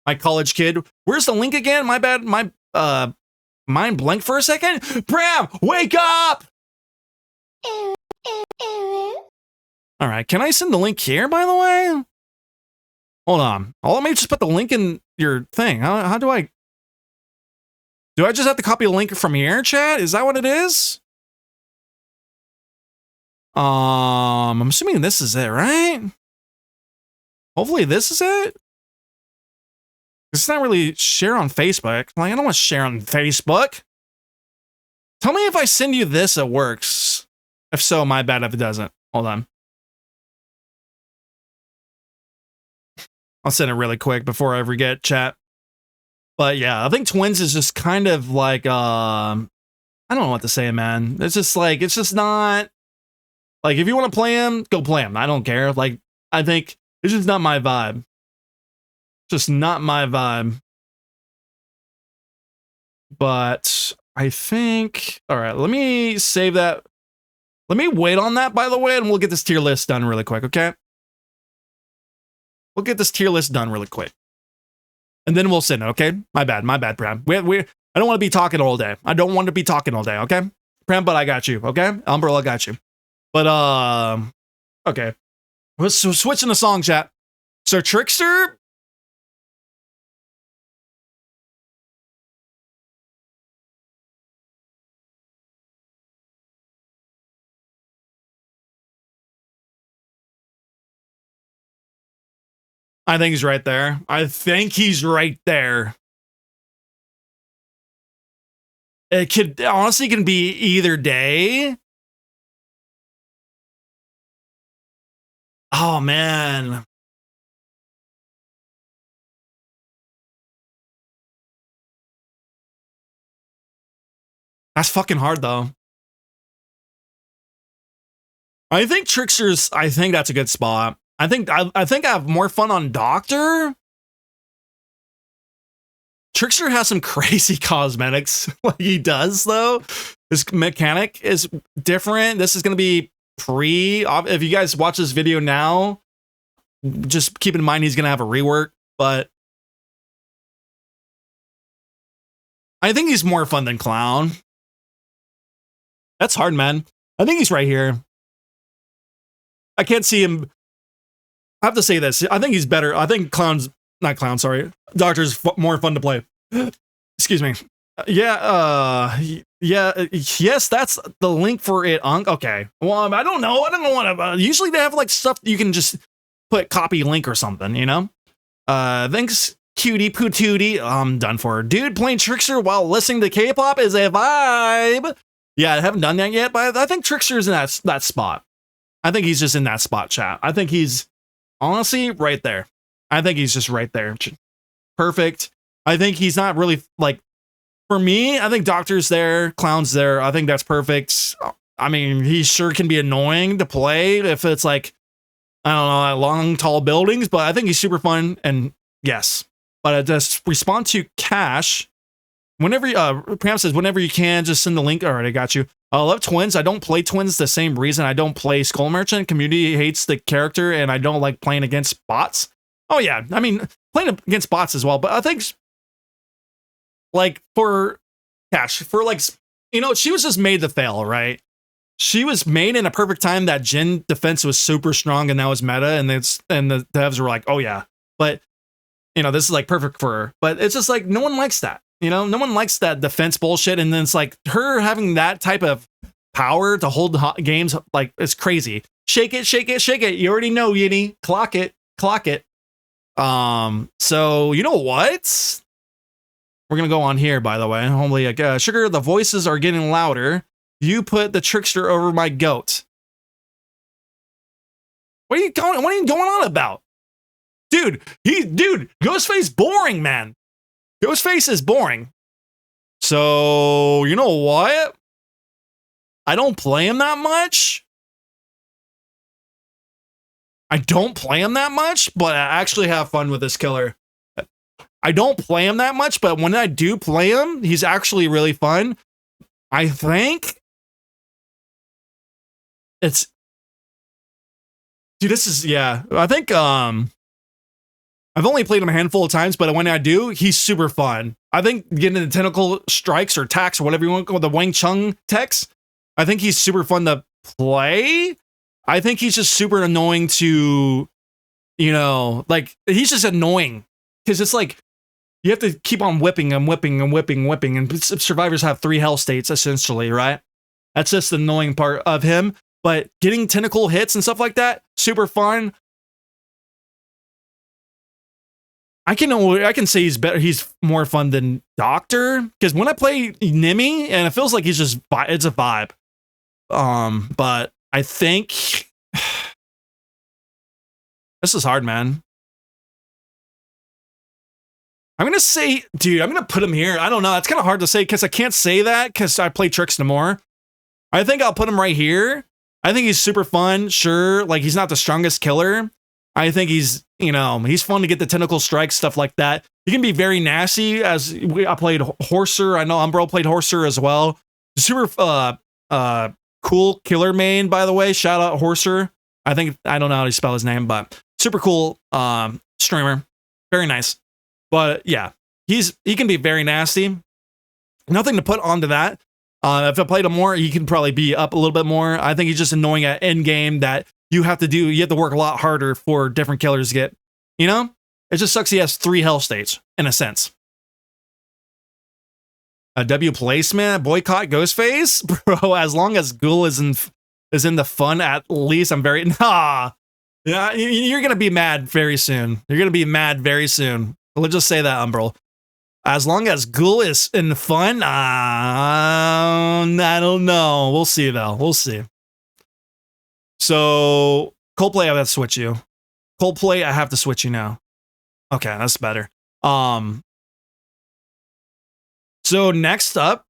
My college kid. Where's the link again? My bad. My mind blanked for a second. Pram, wake up! All right, can I send the link here, by the way? Hold on. Oh, let me just put the link in your thing. How do I... Do I just have to copy a link from here, chat? Is that what it is? I'm assuming this is it, right? Hopefully this is it. It's not really share on Facebook. Like, I don't want to share on Facebook. Tell me if I send you this, it works. If so, my bad if it doesn't. Hold on. I'll send it really quick before I forget, chat. But yeah, I think Twins is just kind of like, I don't know what to say, man. It's just like, it's just not... Like, if you want to play him, go play him. I don't care. Like, I think it's just not my vibe. Just not my vibe. But I think... All right, let me save that. Let me wait on that, by the way, and we'll get this tier list done really quick, okay? We'll get this tier list done really quick. And then we'll send it, okay? My bad, Pram. I don't want to be talking all day. Okay? Pram, but I got you, okay? Umbrella got you. But, okay. So switching the song, chat. So Trickster... I think he's right there. It could honestly can be either day. Oh man. That's fucking hard though. I think Trickster's, I think that's a good spot. I think I have more fun on Doctor. Trickster has some crazy cosmetics. Like he does though. His mechanic is different. This is gonna be if you guys watch this video now, just keep in mind he's gonna have a rework, but I think he's more fun than Clown. That's hard, man. I think he's right here. I can't see him. I have to say this. I think he's better. I think not Clown, sorry. Doctor's more fun to play. Excuse me. Yes, that's the link for it. Okay. Well, I don't know. I don't want to. Usually they have like stuff you can just put copy link or something, you know? Thanks, cutie pootootie. I'm done for. Dude, playing Trickster while listening to K-pop is a vibe. Yeah, I haven't done that yet, but I think Trickster's in that spot. I think he's just in that spot, chat. I think he's honestly right there. I think he's just right there. Perfect. I think he's not really like, for me, I think Doctor's there, Clown's there. I think that's perfect. I mean, he sure can be annoying to play if it's like, I don't know, like long, tall buildings, but I think he's super fun. And yes, but just respond to Cash. Whenever, Pam says, whenever you can, just send the link. All right, I got you. I love Twins. I don't play Twins the same reason I don't play Skull Merchant. Community hates the character, and I don't like playing against bots. Oh, yeah. I mean, playing against bots as well, but I think, like, for Cash, for, like, you know, she was just made to fail, right? She was made in a perfect time that Jhin defense was super strong, and that was meta, and the devs were like, oh, yeah. But, you know, this is, like, perfect for her. But it's just, like, no one likes that. You know, no one likes that defense bullshit. And then it's like her having that type of power to hold games, like, it's crazy. Shake it, shake it, shake it. You already know, Yinny. Clock it, clock it. So you know what? We're going to go on here, by the way. Hopefully, Sugar, the voices are getting louder. You put the Trickster over my goat. What are you going on about? Dude, Ghostface boring, man. Ghostface is boring. So, you know what? I don't play him that much. But I actually have fun with this killer. I don't play him that much, but when I do play him, he's actually really fun. I think it's... Dude, this is... Yeah. I think, I've only played him a handful of times, but when I do, he's super fun. I think getting the tentacle strikes or attacks or whatever you want to call the Wang Chung techs, I think he's super fun to play. I think he's just super annoying to, you know, like, he's just annoying. Because it's like, you have to keep on whipping and whipping and whipping and whipping. And survivors have 3 hell states, essentially, right? That's just the annoying part of him. But getting tentacle hits and stuff like that, super fun. I can say he's better. He's more fun than Doctor, because when I play Nimi, and it feels like it's a vibe. But I think this is hard, man. I'm gonna say, dude, I'm gonna put him here. I don't know. It's kind of hard to say because I can't say that because I play Trickster more. I think I'll put him right here. I think he's super fun. Sure, like he's not the strongest killer. I think he's, you know, he's fun to get the tentacle strikes, stuff like that. He can be very nasty. I played Horser. I know Umbro played Horser as well. Super cool killer main, by the way. Shout out Horser. I don't know how to spell his name, but super cool streamer. Very nice. But yeah, he can be very nasty. Nothing to put onto that. If I played him more, he can probably be up a little bit more. I think he's just annoying at end game that you have to work a lot harder for different killers to get, you know? It just sucks he has 3 hell states, in a sense. A W placement, boycott Ghostface? Bro, as long as Ghoul is in the fun, at least I'm very... Nah! Yeah, you're gonna be mad very soon. You're gonna be mad very soon. Let's just say that, Umbral. As long as Ghoul is in the fun, I don't know. We'll see, though. We'll see. So, Coldplay, I have to switch you. Coldplay, I have to switch you now. Okay, that's better. So, next up,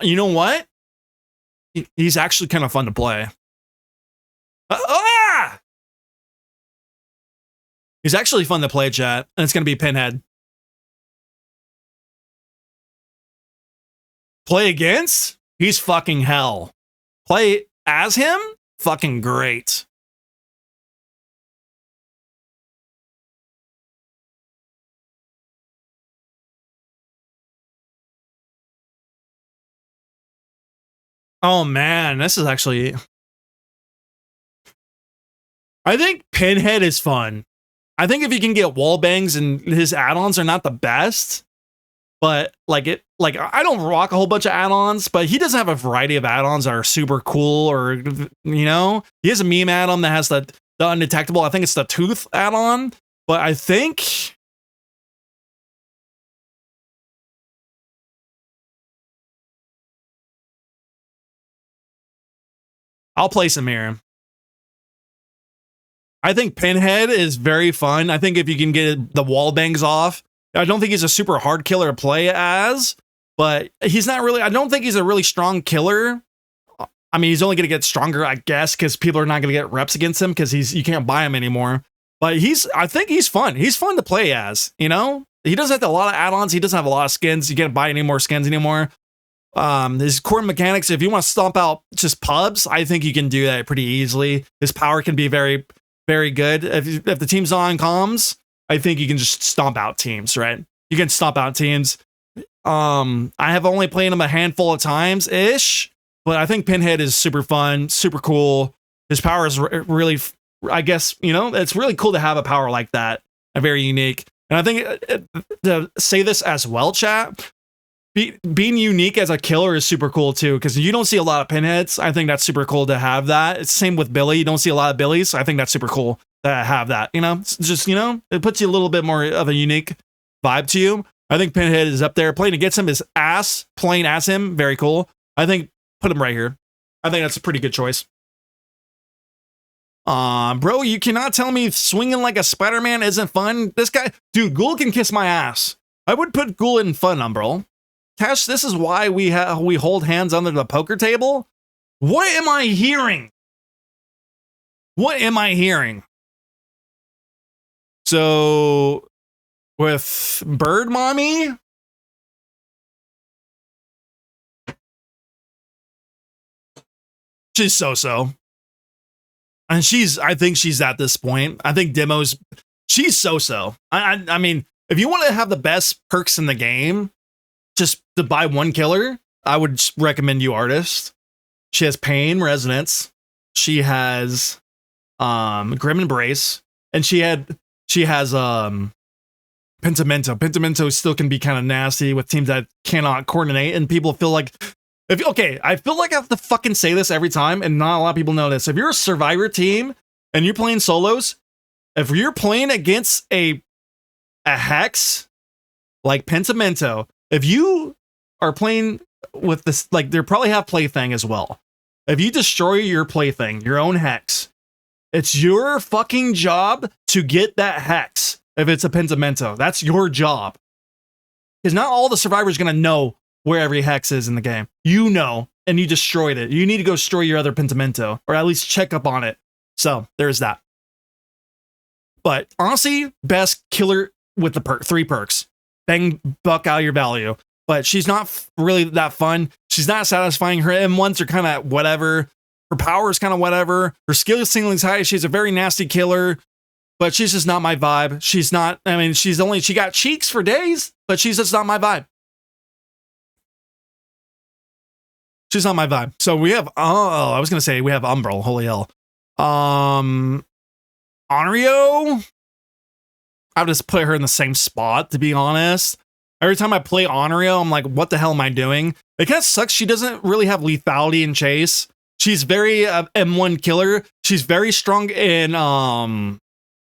you know what? He's actually kind of fun to play. He's actually fun to play, chat, and it's going to be Pinhead. Play against? He's fucking hell. Play as him? Fucking great. Oh man, this is actually... I think Pinhead is fun. I think if you can get wall bangs and his add-ons are not the best, but like I don't rock a whole bunch of add-ons, but he doesn't have a variety of add-ons that are super cool, or he has a meme add-on that has the undetectable. I think it's the tooth add-on, but I think I'll place him here. I think Pinhead is very fun. I think if you can get the wall bangs off, I don't think he's a super hard killer to play as, but he's not really, I don't think he's a really strong killer. I mean, he's only going to get stronger, I guess, because people are not going to get reps against him because you can't buy him anymore. But I think he's fun. He's fun to play as, He doesn't have a lot of add-ons. He doesn't have a lot of skins. You can't buy any more skins anymore. His core mechanics, if you want to stomp out just pubs, I think you can do that pretty easily. His power can be very, very good. If the team's on comms, I think you can just stomp out teams, right? You can stomp out teams. I have only played him a handful of times ish, but I think Pinhead is super fun, super cool. His power is really, I guess, it's really cool to have a power like that, a very unique. And I think to say this as well, chat, being unique as a killer is super cool too, because you don't see a lot of Pinheads. I think that's super cool to have that. It's same with Billy. You don't see a lot of Billys. I think that's super cool to have that. It's just, it puts you a little bit more of a unique vibe to you. I think Pinhead is up there. Playing against him is ass. Playing as him, very cool. I think put him right here. I think that's a pretty good choice. Bro, you cannot tell me swinging like a Spider-Man isn't fun. This guy, dude, Ghoul can kiss my ass. I would put Ghoul in fun, Umbral. Tash, this is why we hold hands under the poker table. What am I hearing? What am I hearing? So, with Bird Mommy, she's so-so. And I think she's at this point. I think she's so-so. I mean, if you want to have the best perks in the game, just to buy one killer, I would recommend you Artist. She has Pain Resonance. She has Grim Embrace, and she has Pentimento. Pentimento still can be kind of nasty with teams that cannot coordinate, and people feel like I feel like I have to fucking say this every time, and not a lot of people know this. If you're a Survivor team and you're playing solos, if you're playing against a Hex like Pentimento, if you are playing with this, like, they probably have Plaything as well. If you destroy your Plaything, your own Hex, it's your fucking job to get that Hex. If it's a Pentimento, that's your job. Because not all the survivors going to know where every Hex is in the game. And you destroyed it. You need to go destroy your other Pentimento, or at least check up on it. So there's that. But honestly, best killer with the 3 perks. Bang buck out your value. But she's not really that fun. She's not satisfying. Her M1s are kind of whatever. Her power is kind of whatever. Her skill ceiling's high. She's a very nasty killer, but she's just not my vibe. She's not, I mean, she got cheeks for days, but she's just not my vibe. She's not my vibe. So we have, I was going to say we have Umbral. Holy hell. Onryo. I would just put her in the same spot, to be honest. Every time I play Onryo, I'm like, what the hell am I doing? It kind of sucks. She doesn't really have lethality in chase. She's very M1 killer. She's very strong in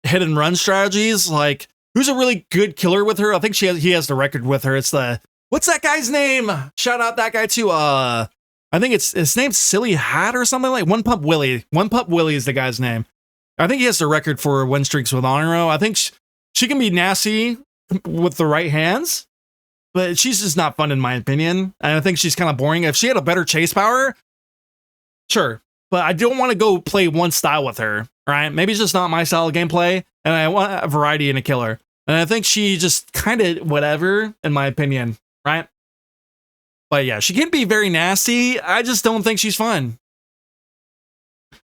hit and run strategies. Like, who's a really good killer with her? I think he has the record with her. It's what's that guy's name? Shout out that guy too. I think his name's Silly Hat or something like One Pump Willie. One Pump Willie is the guy's name. I think he has the record for win streaks with Onryo. I think she can be nasty with the right hands, but she's just not fun in my opinion. And I think she's kind of boring. If she had a better chase power, sure. But I don't want to go play one style with her, right? Maybe it's just not my style of gameplay, and I want a variety in a killer. And I think she just kind of whatever, in my opinion, right? But yeah, she can be very nasty. I just don't think she's fun.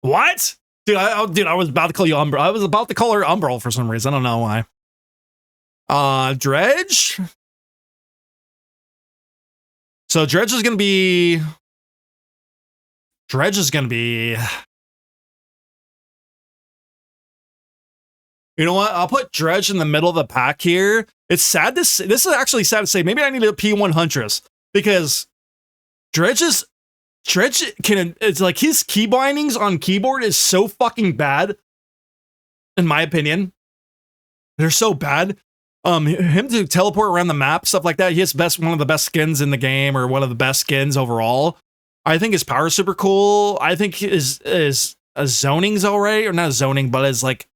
What? Dude, I was about to call you Umbral. I was about to call her Umbral for some reason. I don't know why. Dredge? So Dredge is gonna be... You know what? I'll put Dredge in the middle of the pack here. It's sad to say. This is actually sad to say. Maybe I need a P1 Huntress because Dredge can, it's like his key bindings on keyboard is so fucking bad. In my opinion, they're so bad. Him to teleport around the map, stuff like that. He has one of the best skins in the game, or one of the best skins overall. I think his power is super cool. I think his zoning's alright, or not zoning, but his like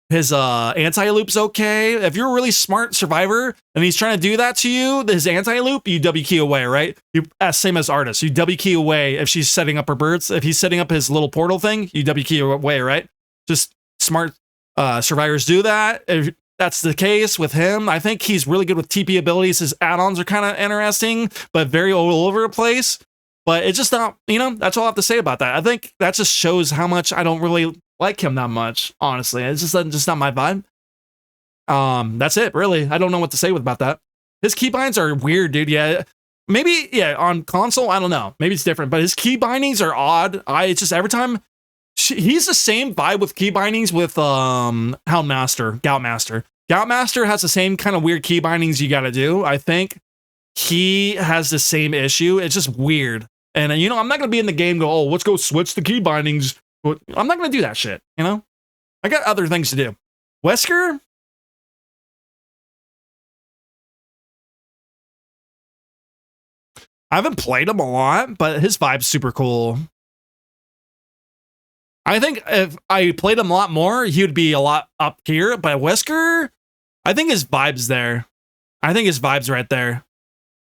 his anti-loop's okay. If you're a really smart survivor and he's trying to do that to you, his anti-loop, you W key away, right? You same as artist. You W key away if she's setting up her birds. If he's setting up his little portal thing, you W key away, right? Just smart survivors do that. If that's the case with him, I think he's really good with TP abilities. His add-ons are kind of interesting, but very all over the place. But it's just not, that's all I have to say about that. I think that just shows how much I don't really like him that much, honestly. It's just not my vibe. That's it, really. I don't know what to say about that. His keybinds are weird, dude. Yeah, maybe, yeah, on console, I don't know. Maybe it's different, but his key bindings are odd. It's just every time, he's the same vibe with key bindings with Houndmaster, Goutmaster. Goutmaster has the same kind of weird key bindings you gotta do. I think he has the same issue. It's just weird. And, I'm not going to be in the game go, let's go switch the key bindings. I'm not going to do that shit, I got other things to do. Wesker? I haven't played him a lot, but his vibe's super cool. I think if I played him a lot more, he would be a lot up here. But Wesker, I think his vibe's there. I think his vibe's right there.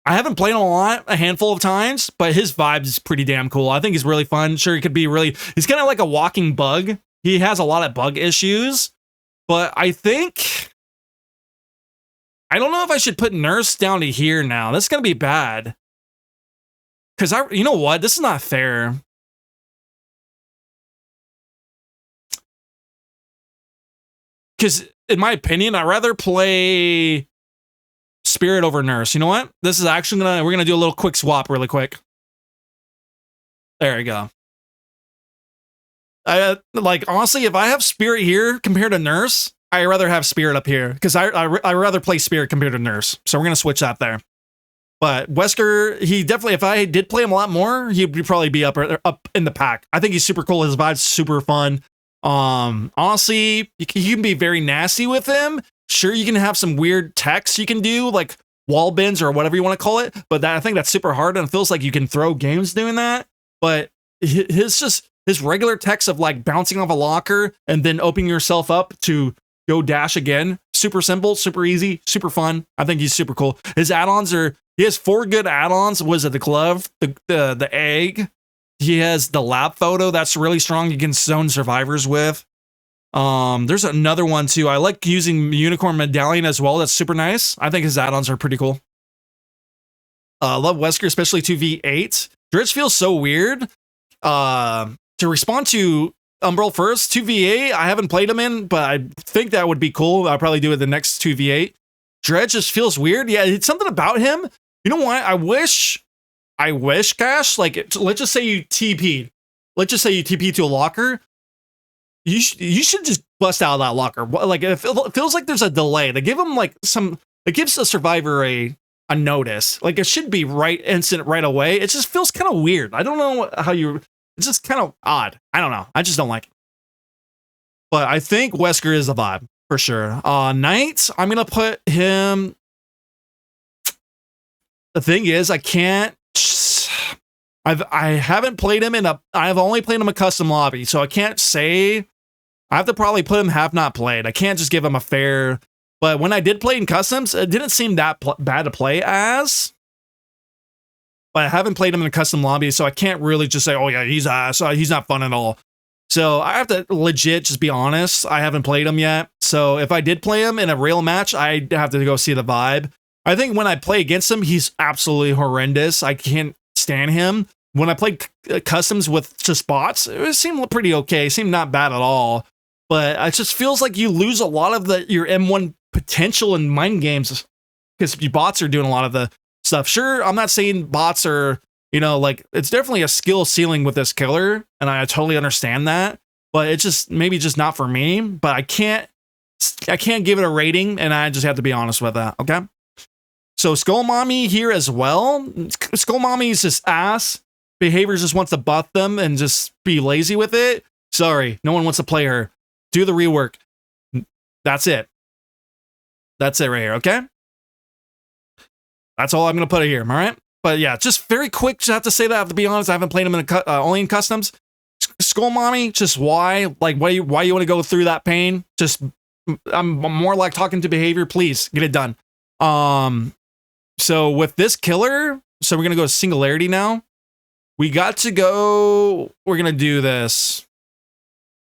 I haven't played him a handful of times, but his vibe is pretty damn cool. I think he's really fun. Sure, he could be he's kind of like a walking bug. He has a lot of bug issues, but I don't know if I should put Nurse down to here now. That's going to be bad. Because you know what? This is not fair. Because in my opinion, I'd rather play Spirit over Nurse. You know what? This is actually we're gonna do a little quick swap really quick. There we go. Honestly, if I have Spirit here compared to Nurse, I'd rather have Spirit up here because I rather play Spirit compared to Nurse. So we're gonna switch that there. But Wesker, he definitely, if I did play him a lot more, he'd probably be up in the pack. I think he's super cool. His vibe's super fun. Honestly, you can be very nasty with him. Sure, you can have some weird techs you can do, like wall bends or whatever you want to call it, but I think that's super hard, and it feels like you can throw games doing that. But his regular techs of like bouncing off a locker and then opening yourself up to go dash again, super simple, super easy, super fun. I think he's super cool. His add-ons he has 4 good add-ons. Was it the glove, the egg? He has the lab photo that's really strong. You can zone survivors with. There's another one too. I like using Unicorn Medallion as well. That's super nice. I think his add-ons are pretty cool. Love Wesker, especially 2v8. Dredge feels so weird. To respond to Umbral first, 2v8, I haven't played him in, but I think that would be cool. I'll probably do it the next 2v8. Dredge just feels weird. Yeah, it's something about him. You know what? I wish, Cash, like, let's just say you TP'd. Let's just say you TP to a locker. You should just bust out of that locker. Like, it feels like there's a delay. They give him like it gives a survivor a notice. Like, it should be instant right away. It just feels kind of weird. I don't know it's just kind of odd. I don't know. I just don't like it. But I think Wesker is a vibe for sure. Knight, I'm going to put him. The thing is, I haven't played him I've only played him a custom lobby, so I can't say. I have to probably put him have not played. I can't just give him a fair. But when I did play in customs, it didn't seem that bad to play as. But I haven't played him in a custom lobby, so I can't really just say, oh yeah, he's ass. He's not fun at all. So I have to legit just be honest. I haven't played him yet. So if I did play him in a real match, I'd have to go see the vibe. I think when I play against him, he's absolutely horrendous. I can't stand him. When I played customs with just bots, it seemed pretty okay. It seemed not bad at all. But it just feels like you lose a lot of your M1 potential in mind games because bots are doing a lot of the stuff. Sure, I'm not saying bots are, like, it's definitely a skill ceiling with this killer, and I totally understand that. But it's just maybe just not for me. But I can't give it a rating, and I just have to be honest with that. Okay. So Skull Mommy here as well. Skull Mommy is just ass. Behavior just wants to buff them and just be lazy with it. Sorry, no one wants to play her. Do the rework. That's it. That's it right here, okay? That's all I'm going to put it here, all right? But yeah, just very quick, just have to say that. I have to be honest, I haven't played them in only in customs. Skull Mommy, just why? Like, why you want to go through that pain? Just, I'm more like talking to behavior. Please, get it done. So with this killer, so we're going to go to Singularity now. We're going to do this.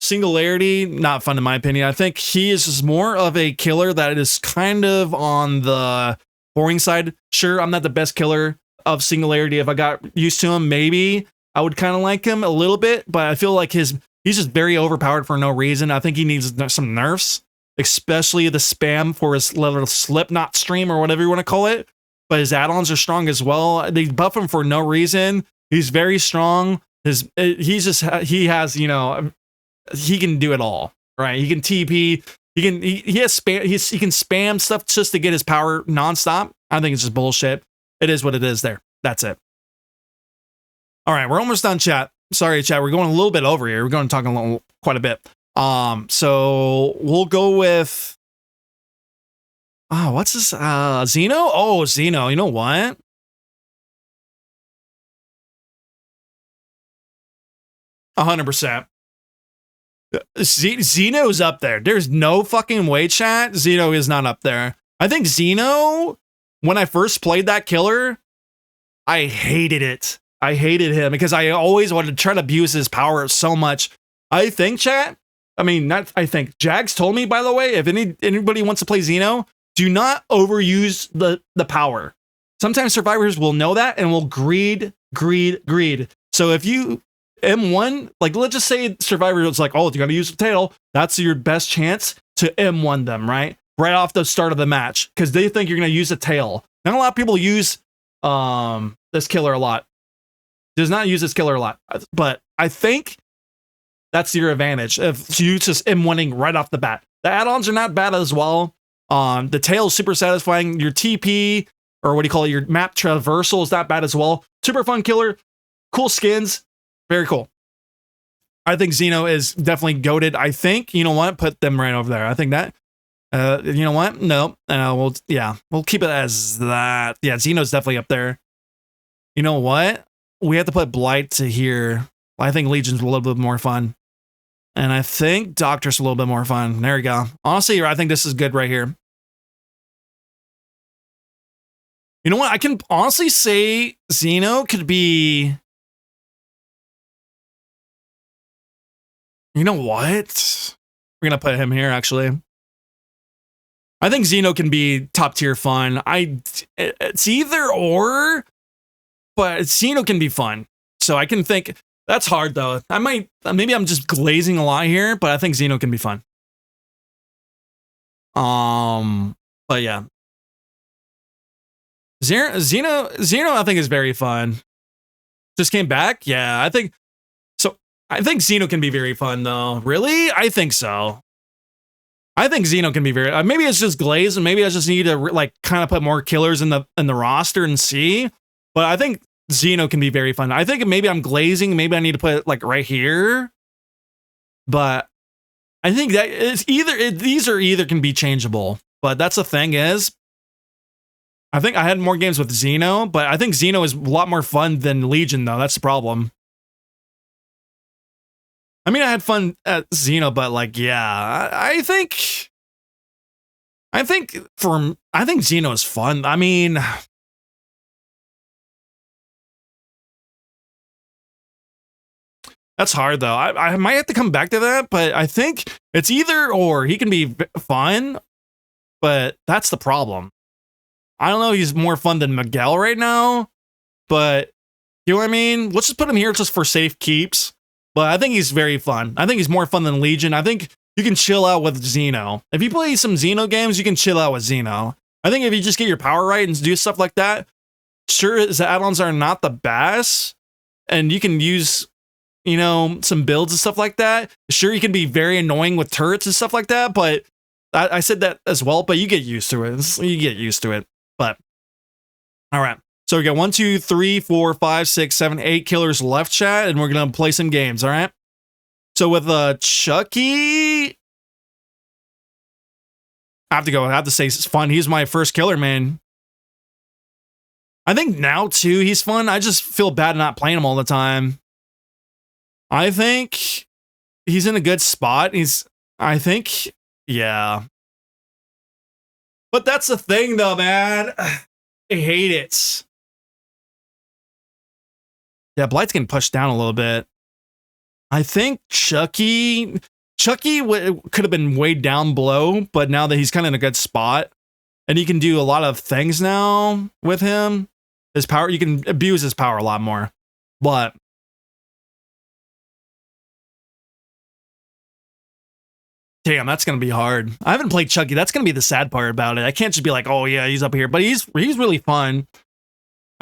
Singularity, not fun in my opinion. I think he is just more of a killer that is kind of on the boring side. Sure, I'm not the best killer of Singularity. If I got used to him, maybe I would kind of like him a little bit, but I feel like he's just very overpowered for no reason. I think he needs some nerfs, especially the spam for his little Slipknot stream or whatever you want to call it. But his add-ons are strong as well. They buff him for no reason. He's very strong. He has, he can do it all, right? He can TP. He can spam stuff just to get his power nonstop. I think it's just bullshit. It is what it is there. That's it. All right, we're almost done, chat. Sorry, chat. We're going a little bit over here. We're going to talk quite a bit. So we'll go with what's this? Xeno? Oh, Xeno. You know what? %. Xeno's up there. There's no fucking way, chat. Xeno is not up there. I think Xeno, when I first played that killer, I hated it. I hated him because I always wanted to try to abuse his power so much. I think, chat, Jags told me, by the way, if anybody wants to play Xeno, do not overuse the power. Sometimes survivors will know that and will greed. So if you M1, like, let's just say Survivor is like, oh, you gotta use the tail. That's your best chance to M1 them, right? Right off the start of the match, because they think you're gonna use a tail. Not a lot of people use this killer a lot. Does not use this killer a lot, but I think that's your advantage if you just M1ing right off the bat. The add-ons are not bad as well. The tail is super satisfying. Your TP, or what do you call it? Your map traversal is not bad as well. Super fun killer. Cool skins. Very cool. I think Xeno is definitely goated. I think, you know what? Put them right over there. I think that, you know what? No. We'll keep it as that. Yeah, Xeno's definitely up there. You know what? We have to put Blight to here. I think Legion's a little bit more fun. And I think Doctor's a little bit more fun. There we go. Honestly, I think this is good right here. You know what? I can honestly say Xeno could be... You know what? We're going to put him here, actually. I think Xeno can be top tier fun. It's either or, but Xeno can be fun. So I can think, that's hard though. Maybe I'm just glazing a lot here, but I think Xeno can be fun. But yeah. Xeno, I think is very fun. Just came back? Yeah, I think Xeno can be very fun, though. Really? I think so. I think Xeno can be very... maybe it's just glaze, and maybe I just need to kind of put more killers in the roster and see. But I think Xeno can be very fun. I think maybe I'm glazing. Maybe I need to put it right here. But I think that it's these either can be changeable. But that's the thing is, I think I had more games with Xeno, but I think Xeno is a lot more fun than Legion, though. That's the problem. I mean, I had fun at Xeno, but yeah, I think Xeno is fun. I mean, that's hard though. I might have to come back to that, but I think it's either or. He can be fun, but that's the problem. I don't know, he's more fun than Miguel right now, but you know what I mean? Let's just put him here just for safe keeps. But I think he's very fun. I think he's more fun than Legion. I think you can chill out with Xeno. If you play some Xeno games, you can chill out with Xeno. I think if you just get your power right and do stuff like that, sure, his add-ons are not the best, and you can use, you know, some builds and stuff like that. Sure, you can be very annoying with turrets and stuff like that, but I said that as well, but you get used to it. You get used to it. But all right. So we got 1, 2, 3, 4, 5, 6, 7, 8 killers left, chat, and we're gonna play some games, all right? So with Chucky, I have to say it's fun. He's my first killer, man. I think now too, he's fun. I just feel bad not playing him all the time. I think he's in a good spot. Yeah. But that's the thing though, man. I hate it. Yeah, Blight's getting pushed down a little bit. I think Chucky could have been way down below, but now that he's kind of in a good spot, and he can do a lot of things now with him, his power, you can abuse his power a lot more. But damn, that's gonna be hard. I haven't played Chucky. That's gonna be the sad part about it. I can't just be like, oh yeah, he's up here, but he's really fun.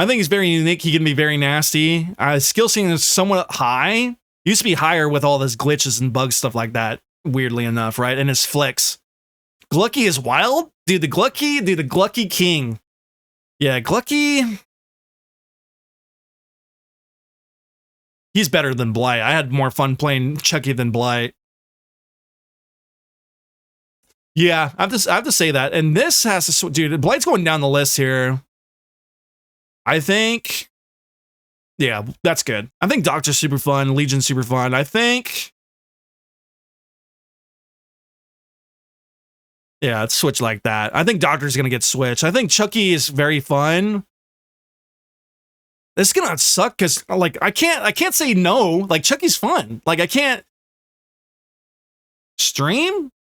I think he's very unique. He can be very nasty. Skill ceiling is somewhat high. Used to be higher with all this glitches and bug stuff like that, weirdly enough, right? And his flicks. Glucky is wild? Dude, the Glucky king. Yeah, Glucky. He's better than Blight. I had more fun playing Chucky than Blight. Yeah, I have to say that. And this has to, dude, Blight's going down the list here. I think, yeah, that's good. I think Doctor's super fun, Legion's super fun. I think, yeah, it's switch like that. I think Doctor's gonna get switched. I think Chucky is very fun. This is gonna suck because like I can't say no. Like Chucky's fun. Like I can't stream,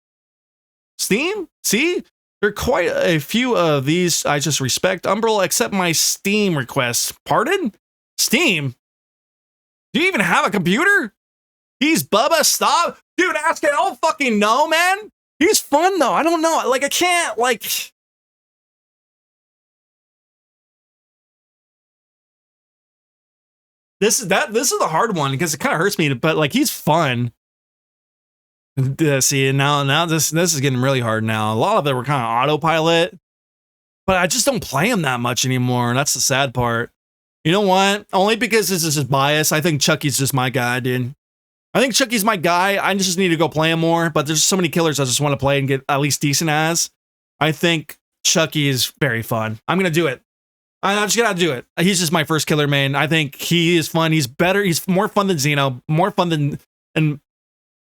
Steam. See, there are quite a few of these I just respect. Umbral, accept my Steam request. Pardon? Steam? Do you even have a computer? He's Bubba, stop. Dude, ask it. I don't fucking know, man. He's fun though. I don't know. Like I can't like. This is the hard one because it kind of hurts me, but like he's fun. See, now this is getting really hard now. A lot of it were kind of autopilot, but I just don't play him that much anymore. That's the sad part. You know what? Only because this is his bias. I think Chucky's just my guy, dude. I think Chucky's my guy. I just need to go play him more, but there's so many killers I just want to play and get at least decent as. I think Chucky is very fun. I'm going to do it. I'm just going to do it. He's just my first killer main. I think he is fun. He's better. He's more fun than Xeno, more fun than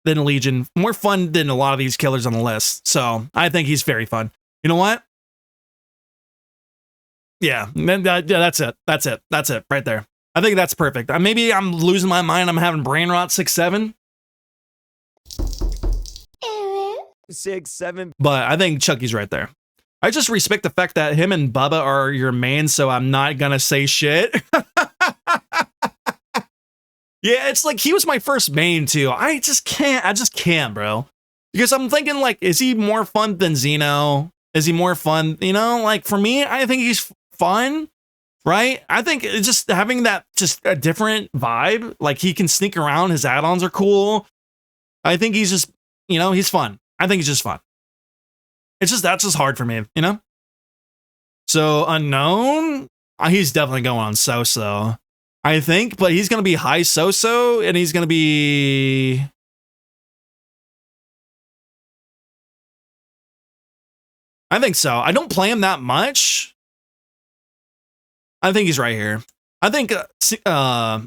Legion, more fun than a lot of these killers on the list. So I think he's very fun. You know what? Yeah, that's it. That's it right there. I think that's perfect. Maybe I'm losing my mind. I'm having brain rot 6-7. 6-7. But I think Chucky's right there. I just respect the fact that him and Bubba are your main, so I'm not gonna say shit. Yeah, it's like he was my first main too. I just can't, bro. Because I'm thinking like, is he more fun than Xeno? Is he more fun? You know, like for me, I think he's fun, right? I think it's just having that just a different vibe. Like he can sneak around. His add-ons are cool. I think he's just, you know, he's fun. I think he's just fun. It's just, that's just hard for me, you know? So unknown, he's definitely going on so-so. I think, but he's going to be high so-so, and he's going to be... I think so. I don't play him that much. I think he's right here. I think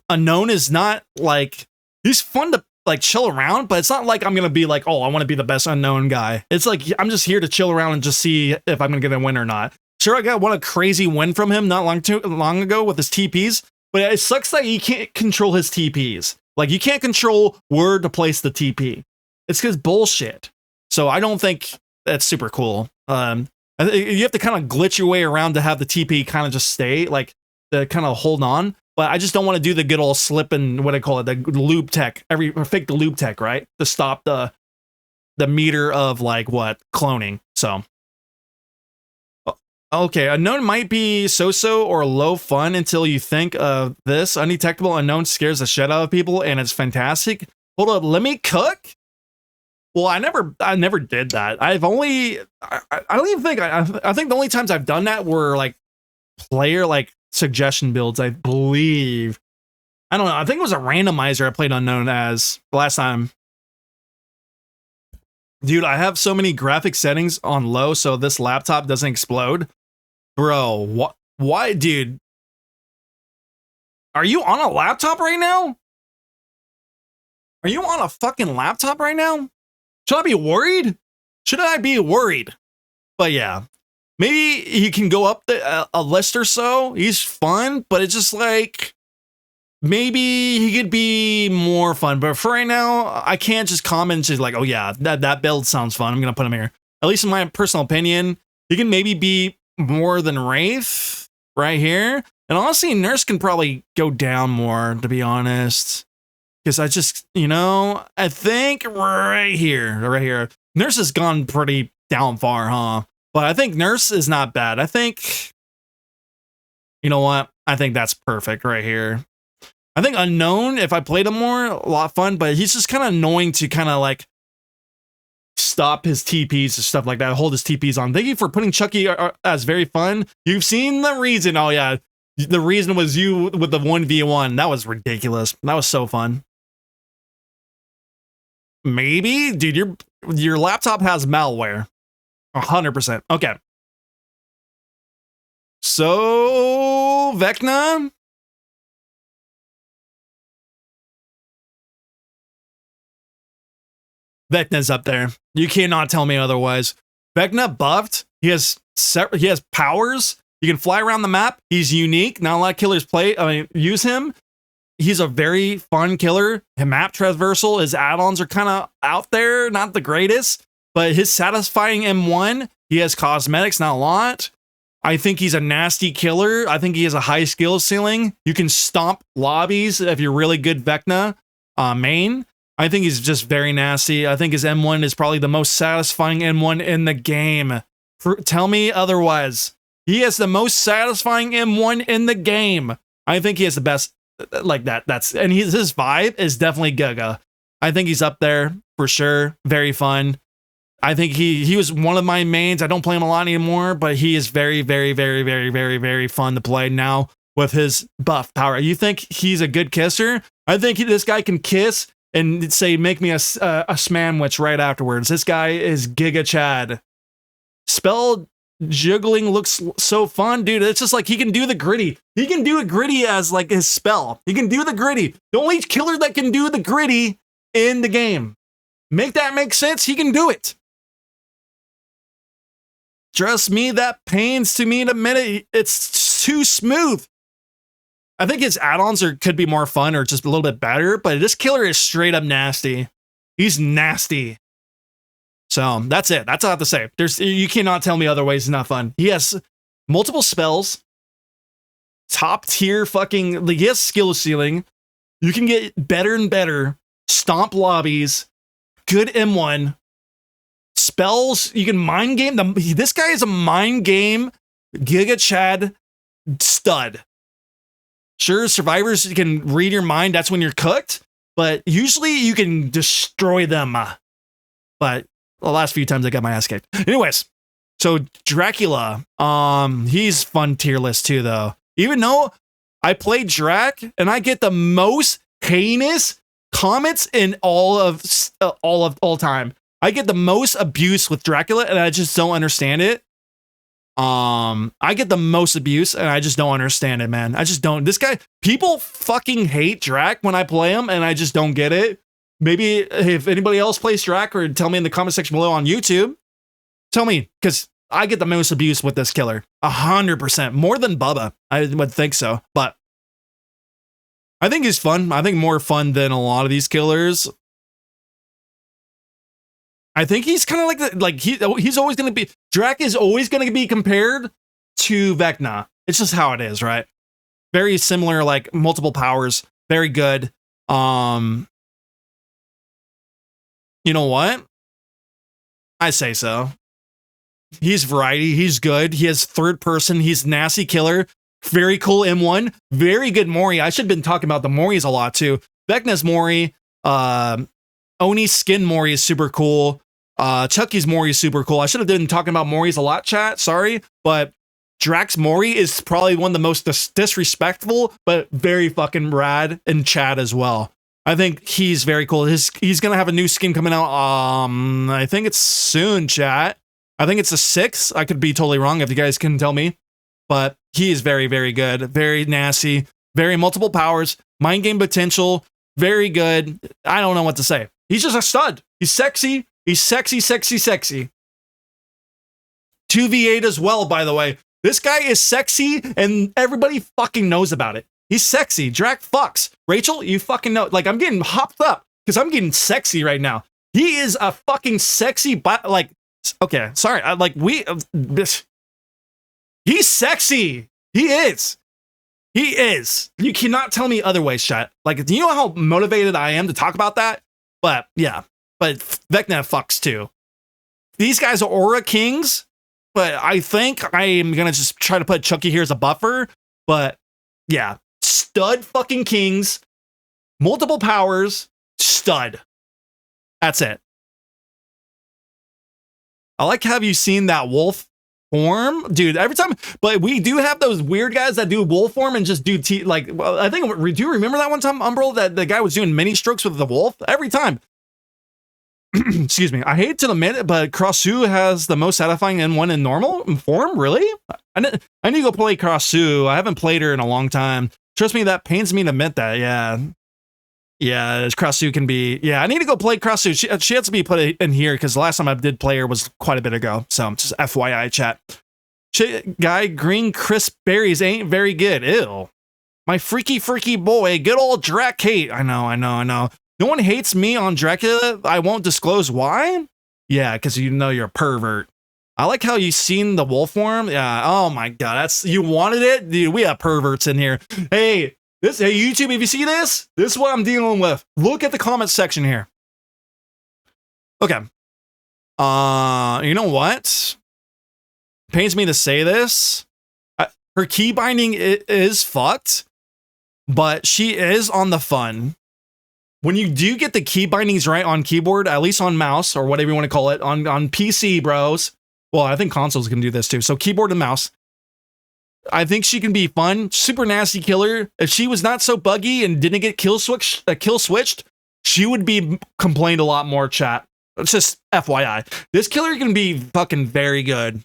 Unknown is not like... He's fun to like chill around, but it's not like I'm going to be like, oh, I want to be the best Unknown guy. It's like, I'm just here to chill around and just see if I'm going to get a win or not. Sure, I got one crazy win from him not long ago with his TPs. But it sucks that you can't control his TPs. Like, you can't control where to place the TP. It's because bullshit. So I don't think that's super cool. You have to kind of glitch your way around to have the TP kind of just stay, like, to kind of hold on. But I just don't want to do the good old slip and what I call it, the loop tech, fake the loop tech, right? To stop the meter of like what cloning. So okay, unknown might be so-so or low fun until you think of this. Undetectable unknown scares the shit out of people, and it's fantastic. Hold up, let me cook. Well, I never did that. I don't even think I think the only times I've done that were like player like suggestion builds, I believe. I don't know. I think it was a randomizer I played unknown as last time. Dude, I have so many graphic settings on low so this laptop doesn't explode. Bro, what? Why, dude? Are you on a laptop right now? Are you on a fucking laptop right now? Should I be worried? Should I be worried? But yeah, maybe he can go up a list or so. He's fun, but it's just like maybe he could be more fun. But for right now, I can't just comment just like, oh yeah, that build sounds fun. I'm gonna put him here. At least in my personal opinion, he can maybe be more than Wraith right here. And honestly, Nurse can probably go down more, to be honest. Because I just, I think right here. Nurse has gone pretty down far, huh? But I think Nurse is not bad. I think, you know what? I think that's perfect right here. I think Unknown, if I played him more, a lot of fun, but he's just kind of annoying to kind of like stop his TPs and stuff like that, hold his TPs on. Thank you for putting Chucky as very fun. You've seen the reason. Oh yeah, the reason was you with the 1v1. That was ridiculous. That was so fun. Maybe, dude, your laptop has malware. 100%. Okay. So, Vecna. Vecna's up there. You cannot tell me otherwise. Vecna buffed. He has powers. You can fly around the map. He's unique. Not a lot of killers use him. He's a very fun killer. His map traversal, his add-ons are kind of out there, not the greatest, but his satisfying M1, he has cosmetics, not a lot. I think he's a nasty killer. I think he has a high skill ceiling. You can stomp lobbies if you're really good Vecna main. I think he's just very nasty. I think his M1 is probably the most satisfying M1 in the game. Tell me otherwise. He has the most satisfying M1 in the game. I think he has the best like that. And his vibe is definitely Giga. I think he's up there for sure. Very fun. I think he was one of my mains. I don't play him a lot anymore, but he is very, very, very, very, very, very fun to play now with his buff power. You think he's a good kisser? I think this guy can kiss and say, make me a smanwich right afterwards. This guy is Giga Chad. Spell juggling looks so fun, dude. It's just like he can do the gritty. He can do a gritty as like his spell. He can do the gritty. The only killer that can do the gritty in the game. Make that make sense? He can do it. Trust me, that pains to me in a minute. It's too smooth. I think his add-ons could be more fun or just a little bit better, but this killer is straight up nasty. He's nasty. So that's it. That's all I have to say. You cannot tell me otherwise. It's not fun. He has multiple spells. Top tier fucking. Like, he has skill ceiling. You can get better and better. Stomp lobbies. Good M1. Spells. You can mind game. This guy is a mind game Giga Chad stud. Sure, survivors can read your mind. That's when you're cooked. But usually you can destroy them. But the last few times I got my ass kicked. Anyways, so Dracula, he's fun tier list too, though. Even though I play Drac and I get the most heinous comments in all time. I get the most abuse with Dracula, and I just don't understand it. I get the most abuse, and I just don't understand it, man. I just don't. This guy, people fucking hate Drac when I play him, and I just don't get it. Maybe if anybody else plays Drac, or tell me in the comment section below on YouTube. Tell me, because I get the most abuse with this killer. 100%. More than Bubba. I would think so. But I think he's fun. I think more fun than a lot of these killers. I think he's kind of he's always going to be, Drac is always going to be compared to Vecna. It's just how it is, right? Very similar, like multiple powers, very good. You know what? I say so. He's variety, he's good. He has third person, he's nasty killer. Very cool M1, very good Mori. I should have been talking about the Moris a lot too. Vecna's Mori, Oni's skin Mori is super cool. Chucky's Mori is super cool. I should have been talking about Moris a lot, chat. Sorry, but Drac's Mori is probably one of the most disrespectful, but very fucking rad in chat as well. I think he's very cool. He's gonna have a new skin coming out. I think it's soon, chat. I think it's the 6th. I could be totally wrong if you guys can tell me, but he is very, very good. Very nasty. Very multiple powers. Mind game potential. Very good. I don't know what to say. He's just a stud. He's sexy. He's sexy, sexy, sexy. 2v8 as well, by the way. This guy is sexy and everybody fucking knows about it. He's sexy. Drac fucks. Rachel, you fucking know. Like, I'm getting hopped up because I'm getting sexy right now. He is a fucking sexy, like, okay, sorry. He's sexy. He is. He is. You cannot tell me otherwise, chat. Like, do you know how motivated I am to talk about that? But yeah, but Vecna fucks too. These guys are Aura Kings, but I think I am going to just try to put Chucky here as a buffer. But yeah, stud fucking Kings, multiple powers, stud. That's it. I like, have you seen that wolf form? Dude, every time, but we do have those weird guys that do wolf form and just do I think, do you remember that one time, Umbral, that the guy was doing mini strokes with the wolf? Every time. Excuse me. I hate to admit it, but Krossu has the most satisfying N1 in normal form? Really? I need to go play Krossu. I haven't played her in a long time. Trust me, that pains me to admit that. Yeah. Yeah, Krossu can be. Yeah, I need to go play Krossu. She has to be put in here because the last time I did play her was quite a bit ago. So just FYI, chat. Guy, green crisp berries ain't very good. Ew. My freaky boy. Good old Drac hate. I know. No one hates me on Dracula. I won't disclose why. Yeah, because you know you're a pervert. I like how you seen the wolf form. Yeah. Oh my god, you wanted it, dude. We have perverts in here. Hey, YouTube. If you see this is what I'm dealing with. Look at the comment section here. Okay. You know what? Pains me to say this. Her key binding is fucked, but she is on the fun. When you do get the key bindings right on keyboard, at least on mouse or whatever you want to call it, on PC, bros. Well, I think consoles can do this too. So keyboard and mouse. I think she can be fun. Super nasty killer. If she was not so buggy and didn't get kill switched, she would be complained a lot more, chat. It's just FYI. This killer can be fucking very good.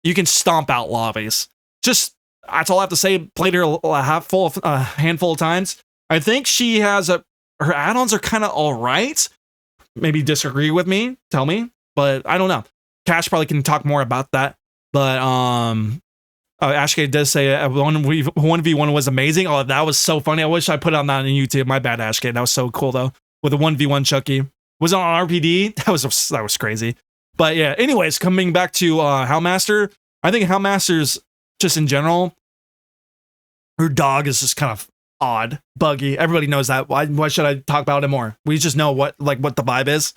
You can stomp out lobbies. Just, that's all I have to say. Played her a handful of times. I think she has her add-ons are kind of all right. Maybe disagree with me, tell me, but I don't know. Cash probably can talk more about that. But Ashkay does say 1v1 was amazing. Oh, that was so funny. I wish I put on that on YouTube. My bad, Ashkay. That was so cool though. With a 1v1 Chucky. Was it on RPD? That was crazy. But yeah, anyways, coming back to Hellmaster, I think Hellmaster's just in general, her dog is just kind of odd, buggy. Everybody knows that. Why should I talk about it more? We just know what the vibe is.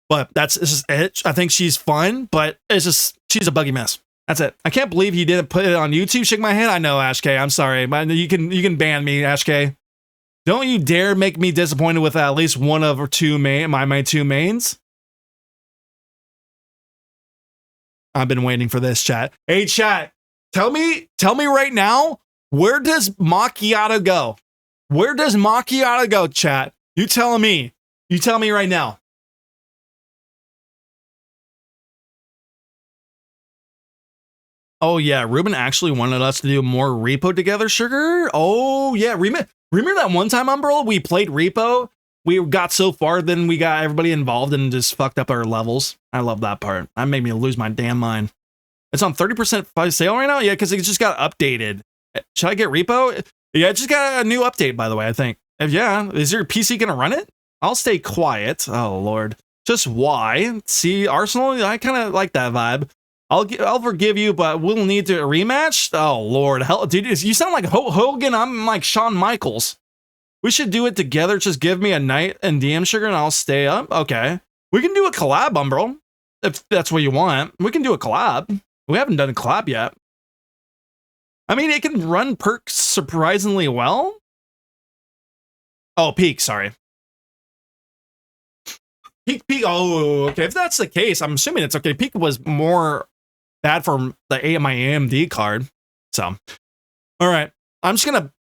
But it's just it. I think she's fun, but she's a buggy mess. That's it. I can't believe he didn't put it on YouTube. Shake my head. I know, Ashkay. I'm sorry, but you can ban me, Ashkay. Don't you dare make me disappointed with at least one of or two my two mains. I've been waiting for this, chat. Hey, chat. Tell me right now, where does Macchiato go? Where does Macchiato go, chat? You tell me. You tell me right now. Oh yeah, Ruben actually wanted us to do more repo together, Sugar. Oh yeah, remember that one time, Umbrella? We played repo. We got so far, then we got everybody involved and just fucked up our levels. I love that part. That made me lose my damn mind. It's on 30% sale right now? Yeah, because it just got updated. Should I get repo? Yeah, it just got a new update, by the way, I think. If yeah, is your PC gonna run it? I'll stay quiet. Oh lord. Just why? See, Arsenal, I kind of like that vibe. I'll forgive you, but we'll need to rematch. Oh Lord, hell, dude, you sound like Hogan. I'm like Shawn Michaels. We should do it together. Just give me a night and DM Sugar, and I'll stay up. Okay, we can do a collab, Umbro, if that's what you want. We can do a collab. We haven't done a collab yet. I mean, it can run perks surprisingly well. Oh, Peak, sorry. Peak. Oh, okay. If that's the case, I'm assuming it's okay. Peak was more bad for my AMD card. So, all right. I'm just gonna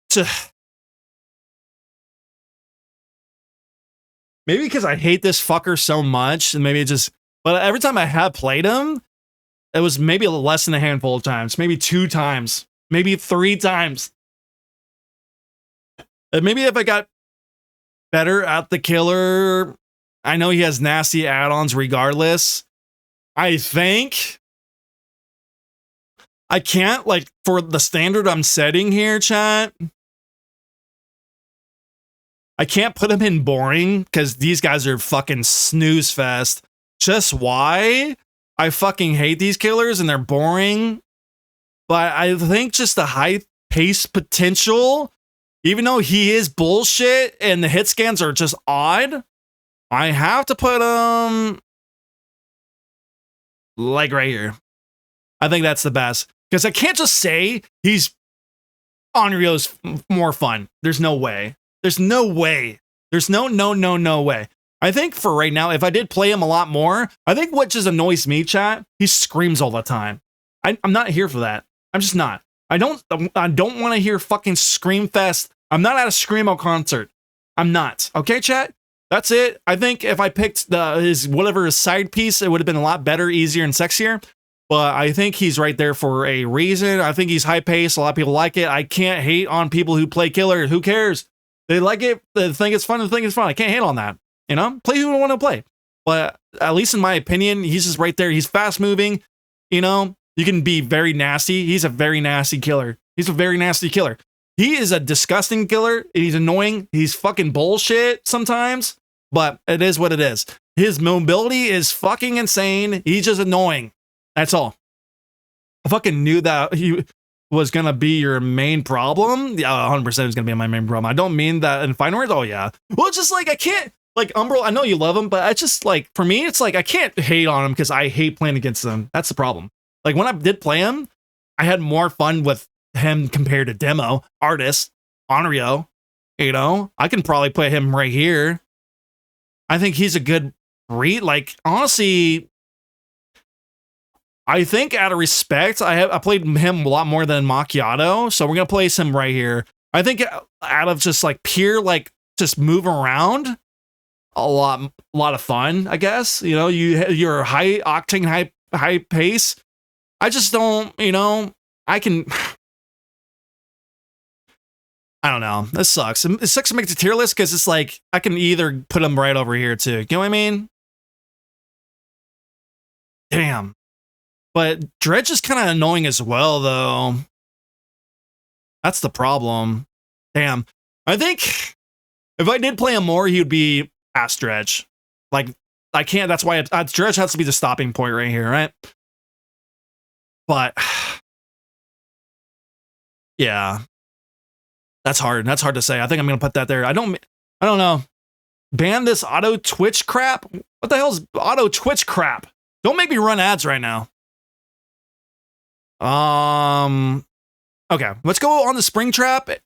maybe because I hate this fucker so much, and maybe it just. But every time I have played him, it was maybe less than a handful of times, maybe 2 times, maybe 3 times. And maybe if I got better at the killer. I know he has nasty add-ons regardless. I think I can't, like, for the standard I'm setting here, chat, I can't put him in boring because these guys are fucking snooze fest. Just why? I fucking hate these killers and they're boring. But I think just the high pace potential, even though he is bullshit and the hit scans are just odd, I have to put him like right here. I think that's the best. Because I can't just say he's Onryo's more fun. There's no way. There's no way. There's no way. I think for right now, if I did play him a lot more, I think what just annoys me, chat, he screams all the time. I'm not here for that. I'm just not. I don't want to hear fucking Scream Fest. I'm not at a Screamo concert. I'm not. Okay, chat? That's it. I think if I picked his side piece, it would have been a lot better, easier, and sexier. But I think he's right there for a reason. I think he's high paced. A lot of people like it. I can't hate on people who play killer. Who cares? They like it. They think it's fun. They think it's fun. I can't hate on that. You know, play who you want to play. But at least in my opinion, he's just right there. He's fast moving. You know, you can be very nasty. He's a very nasty killer. He's a very nasty killer. He is a disgusting killer. He's annoying. He's fucking bullshit sometimes, but it is what it is. His mobility is fucking insane. He's just annoying. That's all. I fucking knew that he was going to be your main problem. Yeah, 100% is going to be my main problem. I don't mean that in fine words. Oh, yeah. Well, it's just like, I can't, like, Umbro, I know you love him, but I just, like, for me, it's like, I can't hate on him because I hate playing against him. That's the problem. Like, when I did play him, I had more fun with him compared to Demo, Artist, Onryo. You know, I can probably put him right here. I think he's a good read. Like, honestly, I think out of respect, I played him a lot more than Macchiato, so we're gonna place him right here. I think out of just like pure like just move around, a lot of fun. I guess you know you're high octane, high pace. I just don't, you know, I don't know. This sucks. It sucks to make the tier list because it's like I can either put him right over here too. You know what I mean? Damn. But Dredge is kind of annoying as well, though. That's the problem. Damn. I think if I did play him more, he would be past Dredge. Like, I can't. That's why Dredge has to be the stopping point right here, right? But yeah, that's hard. That's hard to say. I think I'm gonna put that there. I don't know. Ban this auto Twitch crap. What the hell's auto Twitch crap? Don't make me run ads right now. Okay, let's go on the Springtrap,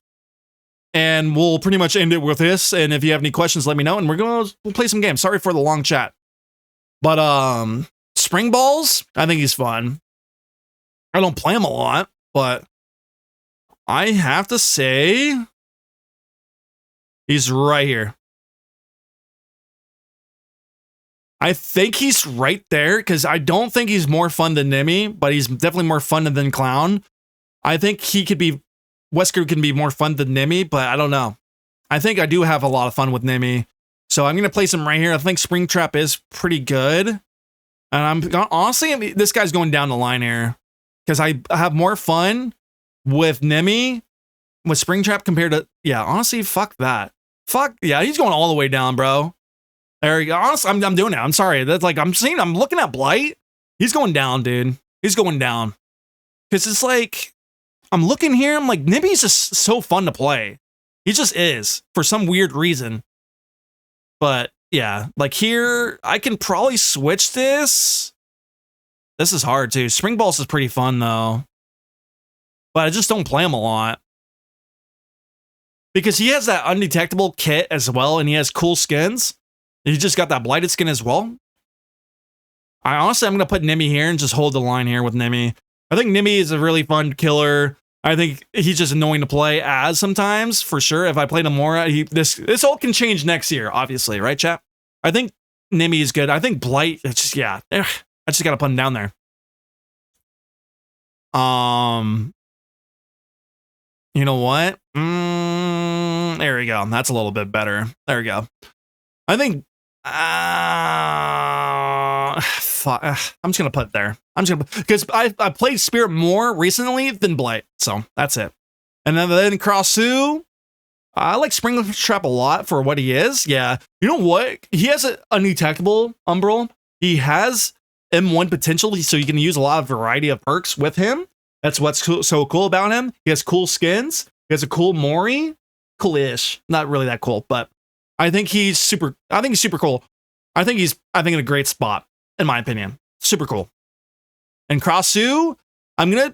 and we'll pretty much end it with this. And if you have any questions, let me know, and we'll play some games. Sorry for the long chat, but Spring Balls, I think he's fun. I don't play him a lot, but I have to say he's right here. I think he's right there because I don't think he's more fun than Nimi, but he's definitely more fun than Clown. I think Wesker can be more fun than Nimi, but I don't know. I think I do have a lot of fun with Nimi. So I'm going to place him right here. I think Springtrap is pretty good. And honestly, this guy's going down the line here because I have more fun with Nimi with Springtrap compared to, yeah, honestly, fuck that. Fuck, yeah, he's going all the way down, bro. There you go. Honestly, I'm doing it. I'm sorry. That's like I'm looking at Blight. He's going down, dude. He's going down. Because it's like, I'm looking here, I'm like, Nibby's just so fun to play. He just is, for some weird reason. But yeah, like here, I can probably switch this. This is hard too. Spring Balls is pretty fun though. But I just don't play him a lot. Because he has that undetectable kit as well, and he has cool skins. He just got that blighted skin as well. I'm going to put Nimi here and just hold the line here with Nimi. I think Nimi is a really fun killer. I think he's just annoying to play as sometimes, for sure. If I played him more, this all can change next year, obviously, right, chat? I think Nimi is good. I think Blight, it's just, yeah. I just got to put him down there. You know what? There we go. That's a little bit better. There we go. I think I'm just gonna put it there. I'm just gonna, because I played Spirit more recently than Blight, so that's it. And then Krasue, I like Spring Trap a lot for what he is. Yeah, you know what? He has an undetectable Umbral. He has M1 potential, so you can use a lot of variety of perks with him. That's what's so cool about him. He has cool skins. He has a cool Mori. Cool-ish. Not really that cool, but I think he's super cool. I think he's in a great spot, in my opinion. Super cool. And Krasue, I'm gonna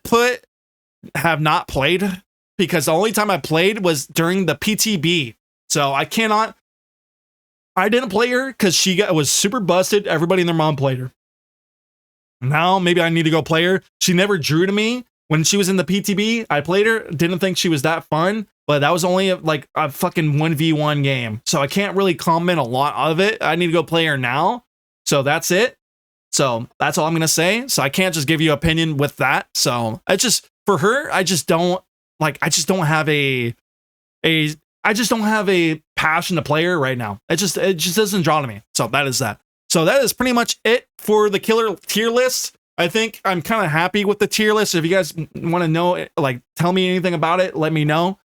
have not played, because the only time I played was during the PTB. So I didn't play her because she was super busted. Everybody and their mom played her. Now maybe I need to go play her. She never drew to me. When she was in the PTB, I played her, didn't think she was that fun, but that was only like a fucking 1v1 game. So I can't really comment a lot of it. I need to go play her now. So that's it. So that's all I'm going to say. So I can't just give you opinion with that. So I just, for her, I just don't have a passion to play her right now. It just doesn't draw to me. So that is that. So that is pretty much it for the killer tier list. I think I'm kind of happy with the tier list. If you guys want to know, like, tell me anything about it, let me know.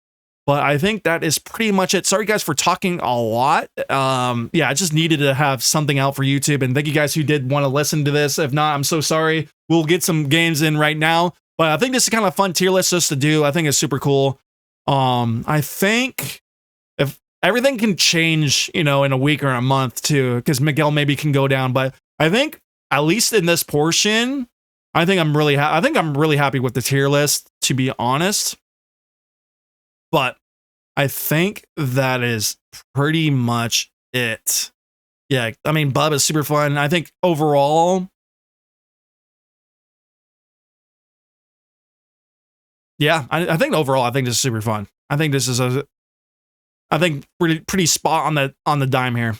But I think that is pretty much it. Sorry, guys, for talking a lot. Yeah, I just needed to have something out for YouTube. And thank you guys who did want to listen to this. If not, I'm so sorry. We'll get some games in right now. But I think this is kind of a fun tier list just to do. I think it's super cool. I think if everything can change, in a week or a month too, because Miguel maybe can go down. But I think, at least in this portion, I think I'm really happy with the tier list, to be honest. But I think that is pretty much it. Yeah, I mean, Bub is super fun. I think overall, yeah, I think overall, I think this is super fun. I think this is pretty spot on the dime here.